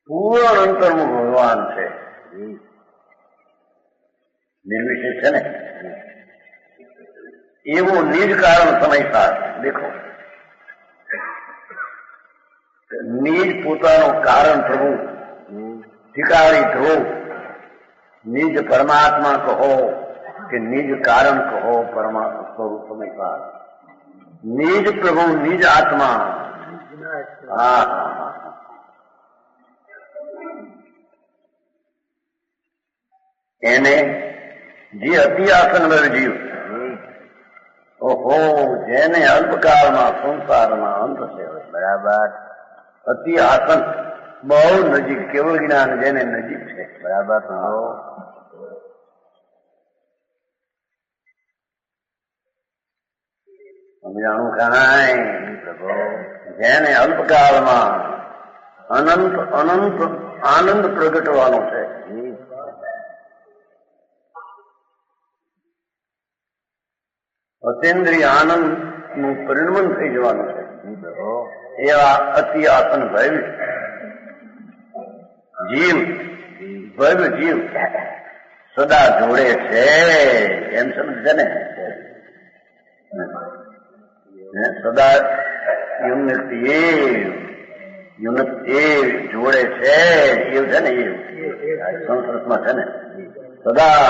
પૂર્ણ અંતરનું ભગવાન છે, નિર્વિશેષ છે ને, એવું નિજ કારણ સમયસાર. દેખો, નિજ પોતાનું કારણ પ્રભુ ઠીકારી ધ્રુવ, નિજ પરમાત્મા કહો કે નિજ કારણ કહો, પરમાત્મા સ્વરૂપ સમયસાર, નિજ પ્રભુ નિજ આત્મા. હા હા હા. એને જે અતિ આસન જીવ, ઓહો, જેને અલ્પકાળમાં સંસારમાં અંત છે. બરાબર. અતિ આસન બહુ નજીક, કેવળ જ્ઞાન જેને નજીક છે. બરાબર. સમજાણું કાંઈ? પ્રભુ. જેને અલ્પકાળમાં અનંત અનંત આનંદ પ્રગટવાનો છે. અતેન્દ્રિય આનંદ નું પરિણમન થઈ જવાનું છે. એવા અતિ આસન ભવ્ય જીવ, ભવ્ય જીવ સદા જોડે છે. એમ સમજે ને, સદા યુનિત જોડે છે. એવું છે ને, એવું સંસ્કૃતમાં છે ને. સદા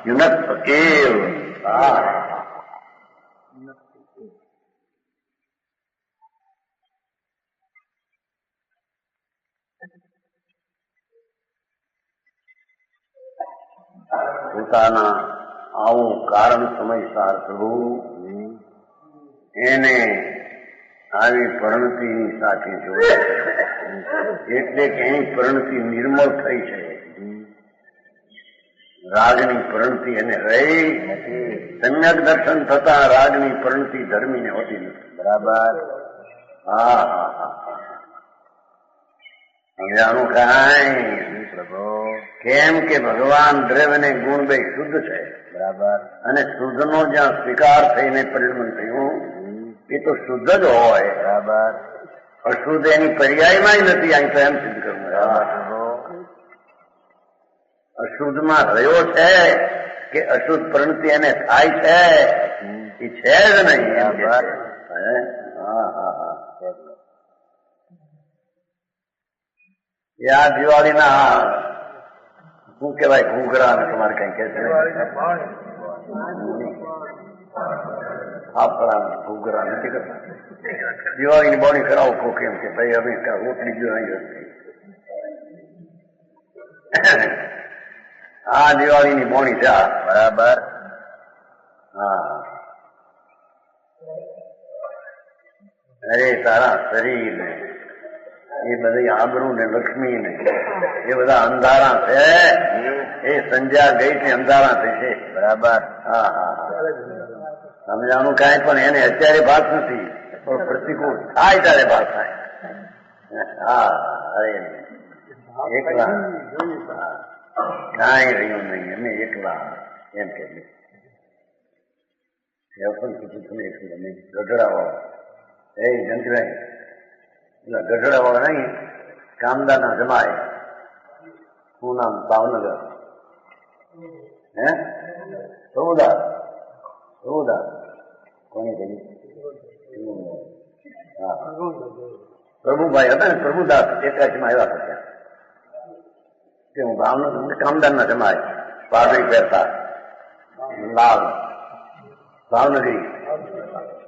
યુનક્ત કેવ. પોતાના આવું કારણ સમયસાર પ્રભુ એને આવી પરિણતિની સાથે જોડે એટલે કે એની પરિણતિ નિર્મળ થઈ છે. રાગની પરિણતિ એને રહી નથી. સમ્યક દર્શન થતા રાગની પરિણતિ ધર્મીને હોતી નથી. બરાબર. હા હા હા હા. હવે આનું કાંઈ પ્રભુ. કેમ કે ભગવાન દ્રવ્ય ને ગુણ બે શુદ્ધ છે. બરાબર. અને શુદ્ધનો જ્યાં સ્વીકાર થઈને પરિણમન થયું એ તો શુદ્ધ જ હોય. બરાબર. અશુદ્ધ એની પર્યાયમાં નથી. અહીં તો એમ સિદ્ધ કરવું. અશુદ્ધમાં રહ્યો છે કે અશુદ્ધ પરિણતિ એને થાય છે એ છે જ નહીં. હા હા હા. એ આ દિવાળીના શું કેવાય ઘૂઘરા તમારે કઈ કે છે ફાફડા ઘૂઘરા નથી કરતા. દિવાળીની બોણી કરાવો કો કેમ કે ભાઈ અમે રોટલી જો અહીં આ દિવાળીની બોણી છે. બરાબર. હા. અરે તારા શરીર ને એ બધી આબરૂ ને લક્ષ્મી ને એ બધા અંધારા છે. એ સંધ્યા ગઈ છે અંધારા થશે. બરાબર. હા હા હા. સમજાનું કાંઈ પણ એને અત્યારે ભાત નથી પણ પ્રતિકૂળ થાય ત્યારે ભાત થાય. હા અરે એકલા કાંઈ રહ્યું નહીં અમે એકલા એમ કે ગઢડા વાળા એ જંતરાય એટલે ગઢડા વાળા નહીં કામદારના જમાય. શું નામ? ભાવનગર. હે પ્રભુદાસ. પ્રભુદાસ કોને કહ્યું? હા પ્રભુભાઈ હતા ને પ્રભુદાસ 81માં આવ્યા હતા ત્યાં કે હું ભાવનગર કામદારના જમાય પાઘડી પહેરતા લાલ ભાવનગરી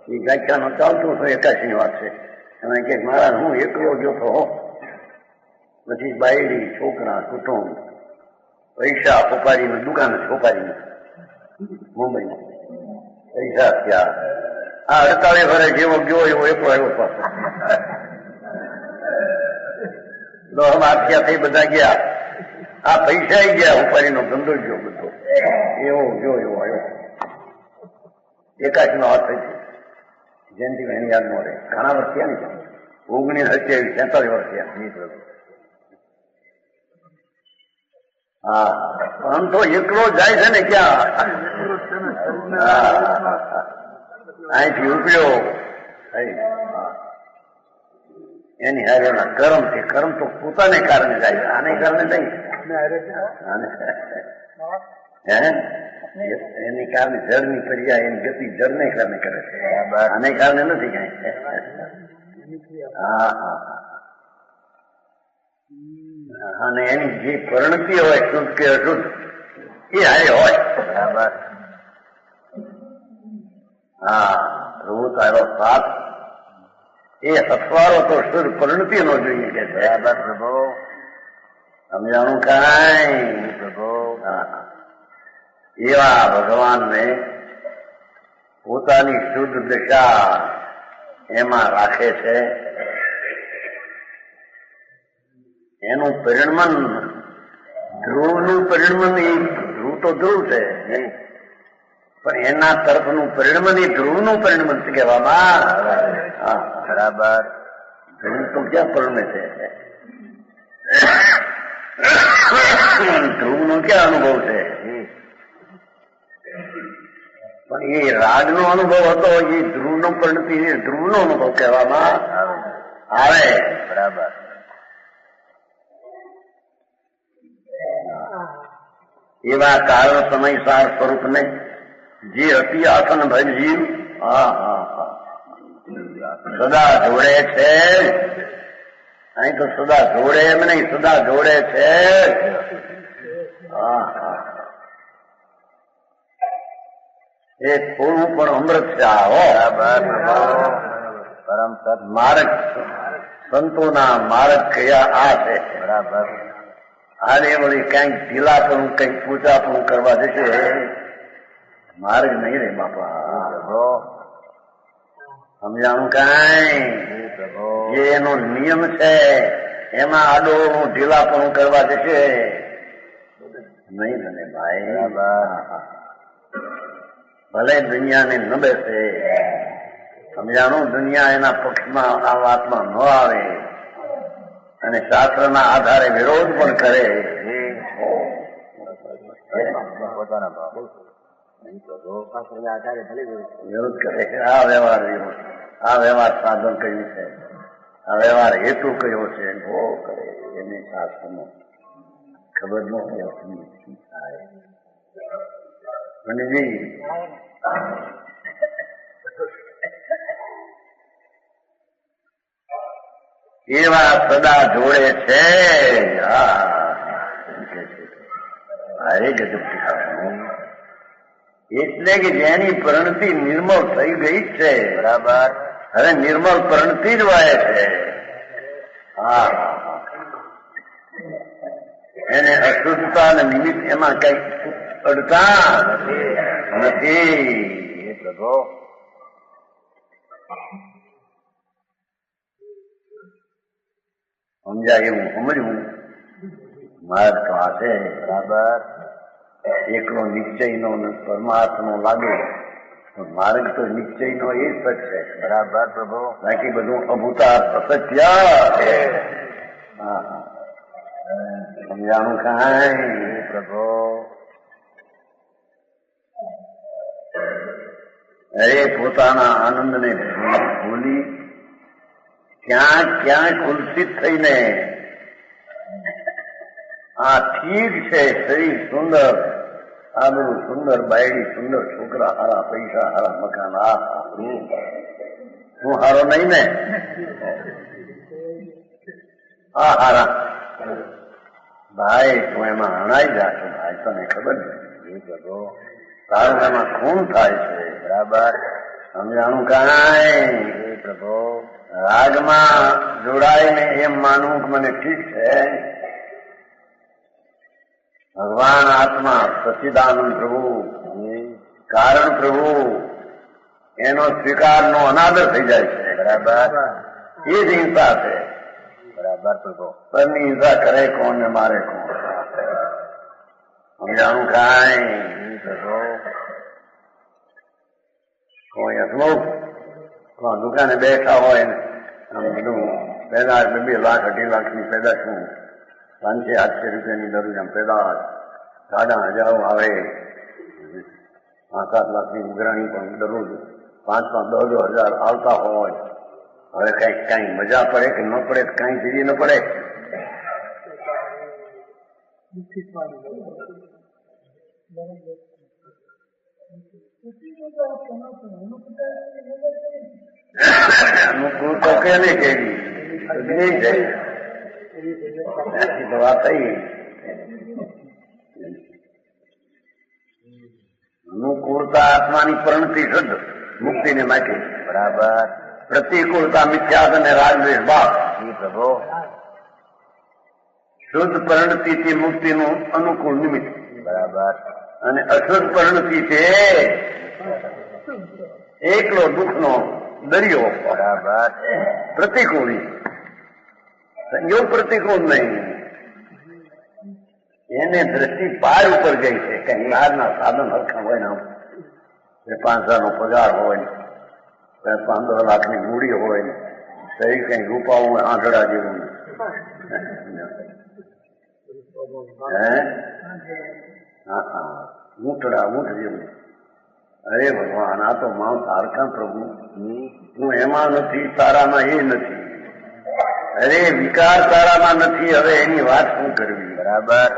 એ વ્યાખ્યાનો ચાલતું હતું. 81ની વાત છે. અને કે મહારાજ હું એકલો ગયો તો પછી બાયડી છોકરા કુટુંબ પૈસા સોપારીની દુકાન સોપારીની મુંબઈમાં પૈસા ત્યાં આ 48 વર્ષ જેવો ગયો એવો એકલો આવ્યો પાછો. થઈ બધા ગયા. આ પૈસા ગયા ઉપાડીનો ધંધો ગયો બધો એવો ગયો એવો આવ્યો. 81 વાત થઈ છે. જયંતિ એની યાદ ન રહે. ઘણા વર્ષ થયા ને 1947 વર્ષ થયા. હા આમ તો એકલો જાય છે ને ક્યાં અહીંથી ઉપડ્યો એની હારેના કર્મ છે. કર્મ તો પોતાને કારણે જાય છે. આને કારણે નહીં. એની કારણે જળની પર્યા એની ગતિ જળને કારણે કરે છે. આને કારણે નથી કઈ. હા હા અને એની જે પરિણતિ હોય શુદ્ધ કે અશુદ્ધ એ હારે હોય. બરાબર. હા પ્રભુ તારો સાથ એ સથવારો તો શુદ્ધ પરિણતિ નો જોઈએ કે છે. બરાબર પ્રભુ. સમજાણું કાંઈ પ્રભુ. એવા ભગવાનને પોતાની શુદ્ધ દશા એમાં રાખે છે. એનું પરિણમન ધ્રુવનું પરિણમન એ ધ્રુવ તો ધ્રુવ છે પણ એના તરફનું પરિણમન એ ધ્રુવનું પરિણમન કહેવામાં. બરાબર. ધ્રુવ તો ક્યાં પરિણમે છે? ધ્રુવનો ક્યાં અનુભવ છે? પણ એ રાગનો અનુભવ હતો એ ધ્રુવનો પરિણતિ ધ્રુવનો અનુભવ કહેવામાં આવે. બરાબર. એવા કારણ સમયસાર સ્વરૂપને જે અતિ આસન ભજી સદા જોડે છે. અહીં તો સદા જોડે એમ નહીં સદા જોડે છે. એ થોડું પણ અમૃત છે આ હો. બરાબર પરમ સત માર્ગ સંતોના માર્ગ કયા આ છે. બરાબર આને વળી કઈક ઢીલાપણું કઈક પૂજાપણું કરવા જશે માર્ગ નહીં રે બાપા. પ્રભુ સમજાણું કઈ પ્રભુ જે એનો નિયમ છે એમાં આડોનું ઢીલાપણું કરવા જશે નહીં બને ભાઈ. ભલે દુનિયાને ન બેસે સમજાણું દુનિયા એના પક્ષમાં આ વાતમાં ન આવે અને શાસ્ત્રના આધારે વિરોધ પણ કરે પોતાના ભાવ વિરોધ કરે આ વ્યવહાર સાધન કયું છે આ વ્યવહાર હેતુ કયો છે ભો કરે એને શાસ્ત્રનો ખબર ન હોય શું થાય. પંડિતજી એવા સદા જોડે છે. અરે ગજબ ટીકાનું એટલે કે જેની પ્રણતિ નિર્મળ થઈ ગઈ છે. બરાબર હવે નિર્મળ પ્રણતિ જ વાય છે. હા એને અશુદ્ધતા અને નિમિત્ત એમાં કઈ અડતા નથી. પ્રભુ સમજાય એવું સમજવું માર્ગ તો આ છે. બરાબર એકલો નિશ્ચયનો પરમાર્થનો લાગે તો માર્ગ તો નિશ્ચયનો એ જ છે. બરાબર પ્રભુ બાકી બધું અભૂતા અસત્ય છે. સમજાણું કાંઈ પ્રભુ અરે પોતાના આનંદને ભૂલી ક્યાંક ઉલસિત થઈને આ ઠીક છે શરીર સુંદર આ બધું સુંદર બાયડી સુંદર છોકરા હારા પૈસા હારા મકાન હું હારો નહીં ને આ હારા ભાઈ તું એમાં હણાઈ જાશો ભાઈ તને ખબર નથી પ્રભુ તારું એમાં ખૂન થાય છે. બરાબર સમજાણું કાંઈ પ્રભુ રાગમાં જોડાઈને એમ માનવું કે મને ઠીક છે ભગવાન આત્મા સચ્ચિદાનંદ પ્રભુ કારણ પ્રભુ એનો સ્વીકારનો અનાદર થઈ જાય છે. બરાબર એ જ હિંસા છે. બરાબર પ્રભુ પરની હિંસા કરે કોણ ને મારે કોણ. સમજાણું કાંઈ પ્રભુ કોઈ હસમુખ દુકાને બેઠા હોય ને આમ બધું પેદા 2 લાખ 2.5 લાખની પેદા શું 500-800 રૂપિયાની દરરોજ આમ પેદા 1000 આવે 5-7 લાખની ઉઘરાણી પણ દરરોજ 5-10 હજાર આવતા હોય. હવે કઈ મજા પડે કે ન પડે કઈ જીવી ન પડે. અનુકૂળ તો કે નહીં કેવી નહીં જાય દવા થઈ અનુકૂળતા આત્માની પ્રણતિ શુદ્ધ મુક્તિને માટે. બરાબર પ્રતિકૂળતા મિથ્યાસ અને રાગદ્વેષ બાપ. પ્રભુ શુદ્ધ પરિણતિથી મુક્તિનું અનુકૂળ નિમિત્ત. બરાબર અને અશુદ્ધ પરિણતિ છે એકલો દુઃખનો દરિયો. બરાબર પ્રતિકૂળ સંયોગ પ્રતિકૂળ નહીં. એને દ્રષ્ટિ પાર ઉપર ગઈ છે. કઈ બહારના સાધન હરખા હોય ને 5,000 પગાર હોય 15 લાખની મૂડી હોય સહી કઈ રૂપાઓ હોય આંધળા જેવું ઊંટ જેવું. અરે ભગવાન આ તો માણસ હારકા પ્રભુ હું એમાં નથી તારામાં એ નથી. અરે વિકાર તારામાં નથી. હવે એની વાત શું કરવી. બરાબર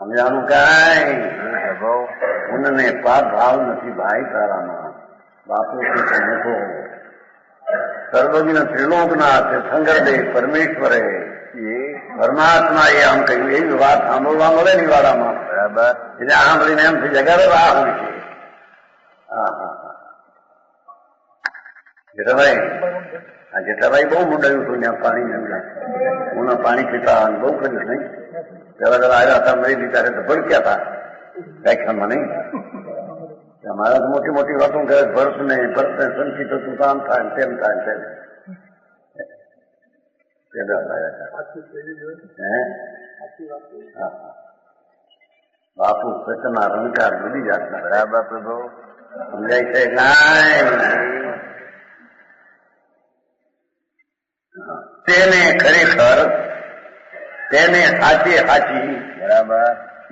સમજાનું કાંઈ પ્રભુ ઉનને પાપ ભાવ નથી ભાઈ તારામાં. બાપુ મોટો સર્વજ્ઞ ત્રિલોકનાથ શંકરદેવ પરમેશ્વરે પરમાત્મા એ આમ કહ્યું. એવી વાત સાંભળવા મળે ની વાળામાં. બરાબર એટલે સાંભળીને એમ થઈ જગર આ હોય છે જેઠાભાઈ બહુ મુંડાયું હતું ત્યાં પાણી હું પાણી પીતા બહુ કર્યું નહીં જરા જરા આવ્યા હતા મરી ત્યારે તો ભડક્યા હતા વ્યાખ્યાનમાં નહીં મારા તો મોટી મોટી વાતો કરે ભરતને સંચિત હતું કામ થાય તેમ થાય તેમ બાપુ સચના રણકાર બધી જાતના બરાબર પ્રભુ સમજાય છે કાંઈ તેને ખરેખર તેને સાચી સાચી બરાબર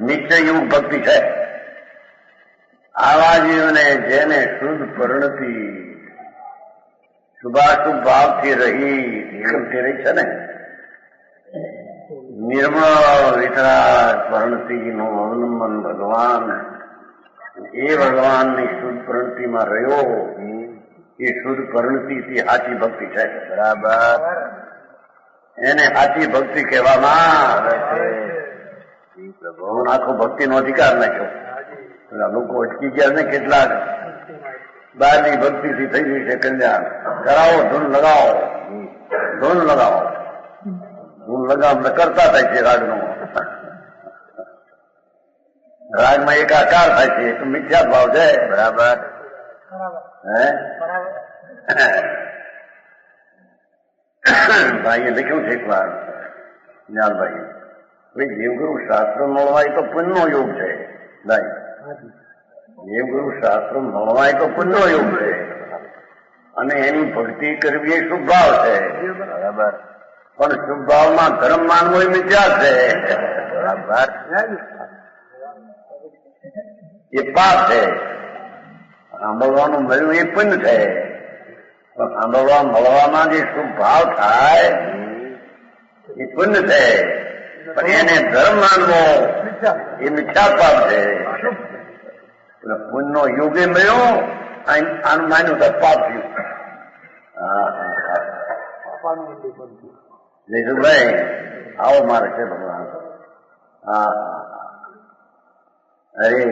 નિશ્ચયયુગ ભક્તિ છે. આવા જીવને જેને શુદ્ધ પરિણતિ શુભાશુભ ભાવથી રહી રહી છે ને નિર્મળ વિતરાગ પરિણતિનું અવલંબન ભગવાન એ ભગવાનની શુદ્ધ પરિણતિમાં રહ્યો એ શુદ્ધ પરિણતિથી સાચી ભક્તિ છે. બરાબર એને સાચી ભક્તિ કહેવામાં આવે છે. પ્રભુ આખો ભક્તિનો અધિકાર નાખ્યો. લોકો અટકી ગયા ને કેટલાક બહારની ભક્તિથી થઈ ગઈ છે કલ્યાણ. કરાવો ધૂન લગાવો ધૂન લગાવો ધૂન લગાવ કરતા થાય છે રાગનો રાગમાં એકાકાર થાય છે તો મિથ્યા ભાવ છે. બરાબર હે ભાઈએ લખ્યું છે એક વાર જ્ઞાનભાઈ ભાઈ દેવગુરુ શાસ્ત્ર મળવાય તો પુણ્યનો યોગ છે. ભાઈ દેવગુરુ શાસ્ત્ર મળવાય તો પુણ્યનો યોગ છે અને એની ભક્તિ કરવી એ શુભ ભાવ છે. બરાબર પણ શુભ ભાવમાં ધર્મ માનવો એ મિથ્યા છે. બરાબર એ પાપ છે. સાંભળવાનું મળ્યું એ પુણ્ય છે. પણ સાંભળવા મળવામાં જે શુભ ભાવ થાય એ પુણ્ય છે. પણ એને ધર્મ માનવો એ મિથ્યા પાપ છે. પુણ્યનો યોગે મળ્યો આનું માન્યું તો પાપ થયું. જયસુભાઈ આવો મારે છે ભગવાન. હા અરે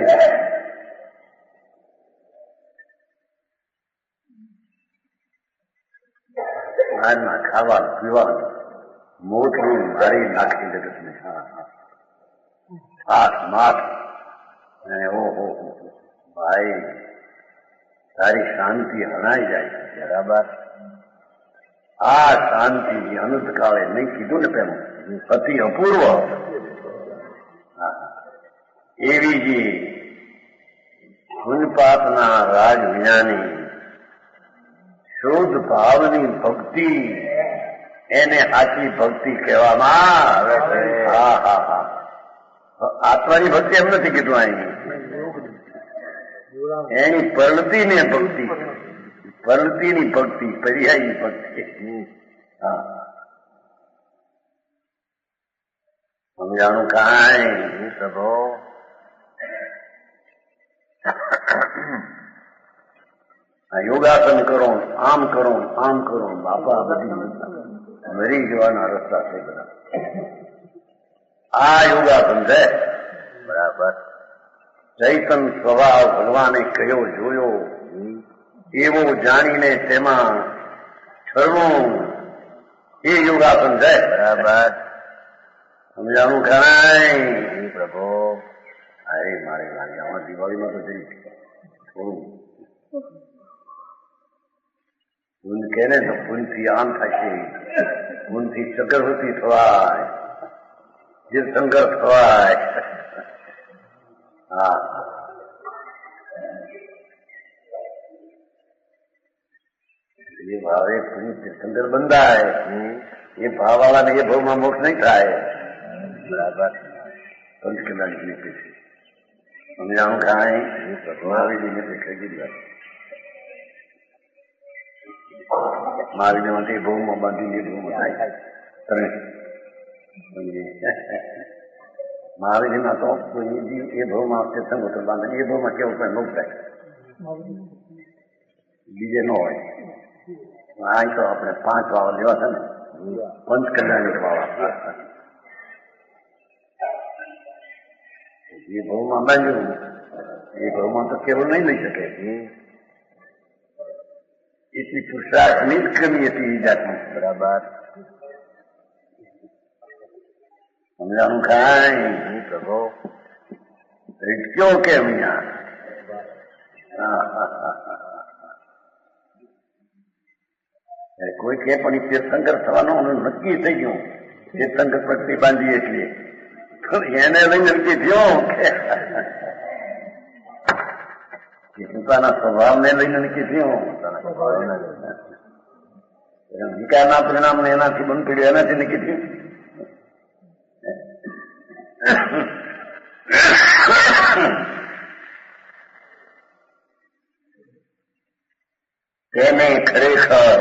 બહારના ખાવા પીવા મોટું મારી નાખી જગતને. હાથ માથ અને ઓહો ભાઈ તારી શાંતિ હણાઈ જાય છે. બરાબર આ શાંતિ અનંતકાળે નહીં કીધું ને પેલું અતિ અપૂર્વ એવી જે ગુણપાતના રાજ વિનાની શુદ્ધ ભાવની ભક્તિ એને સાચી ભક્તિ કહેવામાં આવે છે. હા હા હા આત્માની ભક્તિ એમ નથી કીધું અહીં એની પરિણતિની ભક્તિ પરિણતિની ભક્તિ પર્યાયની ભક્તિ. હા સમજાણું કાંઈ પ્રભુ યોગાસન કરો આમ કરો આમ કરો બાપા બધી મરી જવાના રસ્તા છે બધા. આ યોગાસન છે. બરાબર ચૈતન સ્વભાવ ભગવાને કયો જોયો એવો જાણીને તેમાં ઠરવું એ યોગાસન છે. બરાબર સમજાણું કાંઈ પ્રભુ અરે મારે લાગે આમાં દિવાળીમાં તો જઈ થોડું પૂન કે ને તો પૂનથી આમ થશે પૂનથી ચક્રવર્તી થવાય તીર્થંકર થવાય. હા એ ભાવે પૂન તીર્થંકર બંધાય એ ભાવવાળાને એ ભાવમાં મોક્ષ નહીં થાય. બરાબર પંચકલ્યાણ નીકળે છે. સમજાણું કાંઈ મહાવીરને દેખાઈ ગઈ મહાવીરને માટે ભાવમાં બાંધીને ભાવમાં થાય મહાવીરના તો એ ભાવમાં તીર્થંકર બાંધે એ ભાવમાં કેવું કઈ મોક્ષ થાય બીજે ન હોય. આ તો આપણે 5 વાળા લેવા છે ને પંચકલ્યાણ વાળા એ ભાવમાં બાંધ્યું એ ભાવમાં તો કેવું નહીં લઈ શકે. એટલી પુરુષાર્થની જ કમી હતી એ જાતની. બરાબર. સમજાણું કાંઈ? જી પ્રભુ. રીટક્યો કેમ અહીંયા? કોઈ કે પણ તીર્થંકર થવાનું નક્કી થઈ ગયું. તીર્થંકર પટ્ટી બાંધી એટલે એને લઈને નક્કી થયો કે પોતાના સ્વભાવને લઈને નક્કી થયો. વિકારના પરિણામને એનાથી બંધ પડ્યું, એનાથી નક્કી થયું. તેને ખરેખર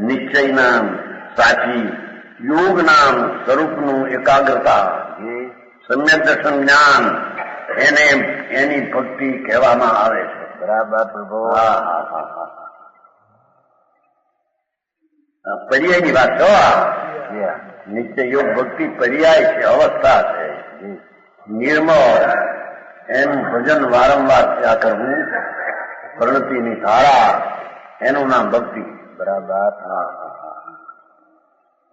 નિશ્ચયના સાચી યોગના સ્વરૂપનું એકાગ્રતા, સમ્યક દર્શન જ્ઞાન, એને એની ભક્તિ કહેવામાં આવે છે. બરાબર પ્રભુ. પર્યાયની વાત છો. નિત્ય યોગ ભક્તિ પર્યાય છે, અવસ્થા છે. નિર્મળ એનું ભજન વારંવાર થયા કરવું, પ્રણતિની ધારા, એનું નામ ભક્તિ. બરાબર.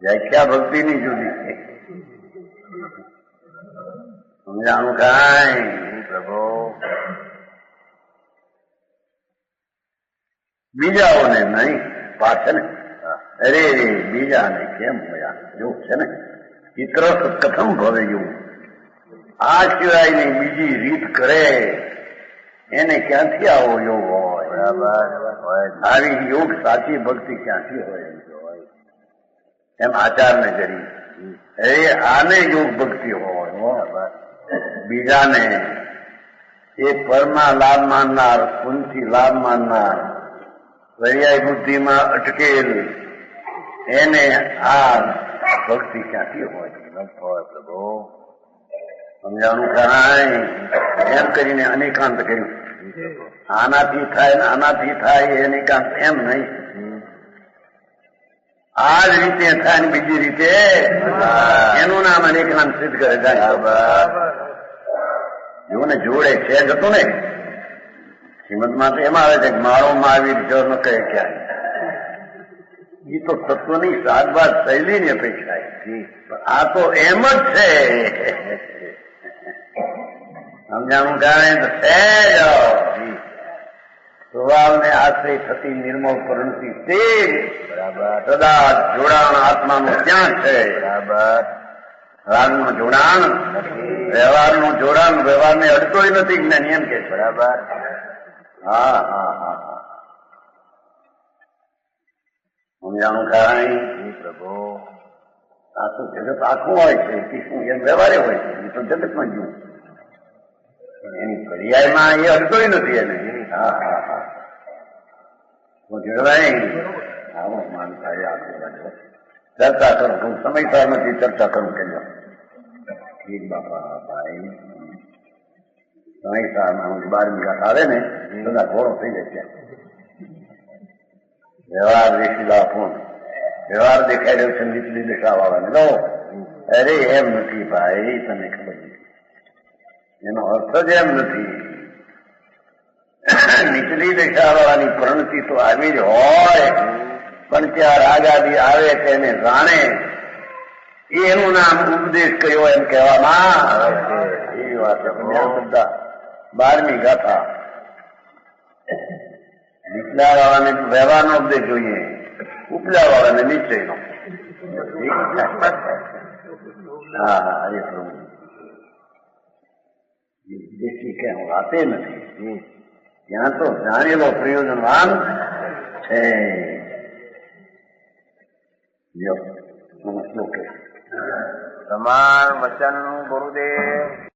વ્યાખ્યા ભક્તિની જુદી છે. સમજાણું કાંઈ? પ્રભુ. બીજાઓને નહીં પાછળ. અરે બીજાને કેમ મળ્યા જો છે ને ઇતરસ કથમ ભવે એવું. આ સિવાયની બીજી રીત કરે એને ક્યાંથી આવો યોગ હોય? બરાબર. આવી યોગ સાચી ભક્તિ ક્યાંથી હોય? એમ આચારને કરી આને યોગ ભક્તિ હોય. બીજાને એ પરના લાભ માનનાર, પુનથી લાભ માનનાર, પર્યાય બુદ્ધિમાં અટકેલ, એને આ ભક્તિ ક્યાંથી હોય? પ્રભુ. સમજાણું કાંઈ? એમ કરીને અનેકાંત કર્યું. આનાથી થાય ને આનાથી થાય અનેકાંત એમ નહીં. આ જ રીતે થાય ને બીજી રીતે એનું નામ અનેકાંત સિદ્ધ કરે જાય. જોને જોડે છે જ હતું ને શ્રીમદમાં તો એમાં આવે છે કે મારો મહાવીર જો ન કહે ક્યાંય. એ તો તત્વની શાકભાત શૈલીની અપેક્ષા છે. આ તો એમ જ છે. સમજાણું કારણે તો છે જ સ્વભાવને આશ્રય થતી નિર્મળ પ્રણતિ તે સદા જોડાણ આત્માનું ક્યાં છે? બરાબર. રાગનું જોડાણ, વ્યવહારનું જોડાણ, વ્યવહારને અડતોય નથી જ્ઞાની એમ કે. બરાબર. હા હા હા હા. સમજાણું કાંઈ? પ્રભુ. આ તો જગત આખું હોય છે કે શું એમ વ્યવહારે હોય છે? એ તો જગતમાં જોવું એની પર્યાયમાં એ અડતોય નથી એને. હા હા હા. હું જોડાય આવો માનતા આખું ચર્ચા કરું. સમયસર નથી ચર્ચા કરું કે ઠીક બાપા ભાઈ સમયસરમાં 12 મિનિટ આવે ને બધા ઘોડો થઈ જાય છે. વ્યવહાર દેખીલા ફોન વ્યવહાર દેખાઈ રહ્યો છે નીચલી દિશા વાળાને લો. અરે એમ નથી ભાઈ, તને ખબર નથી. એનો અર્થ જ એમ નથી. નીચલી દિશા વાળાની પ્રણતિ તો આવી જ હોય, પણ ત્યાં રાગાદી આવે તેને જાણે એનું નામ ઉપદેશ કર્યો એમ કહેવામાં આવે છે. એ વાત બધા 12મી ગાથા. નીચલા વાળાને વ્યવહારનો ઉપદેશ જોઈએ, ઉપલા વાળાને નિશ્ચયનો. હા હરે પ્રભુ. દેશી કે હું વાતે નથી. ત્યાં તો જાણેલો પ્રયોજનવાન છે. શ્લોકે સમાન વચન ગુરુદેવ.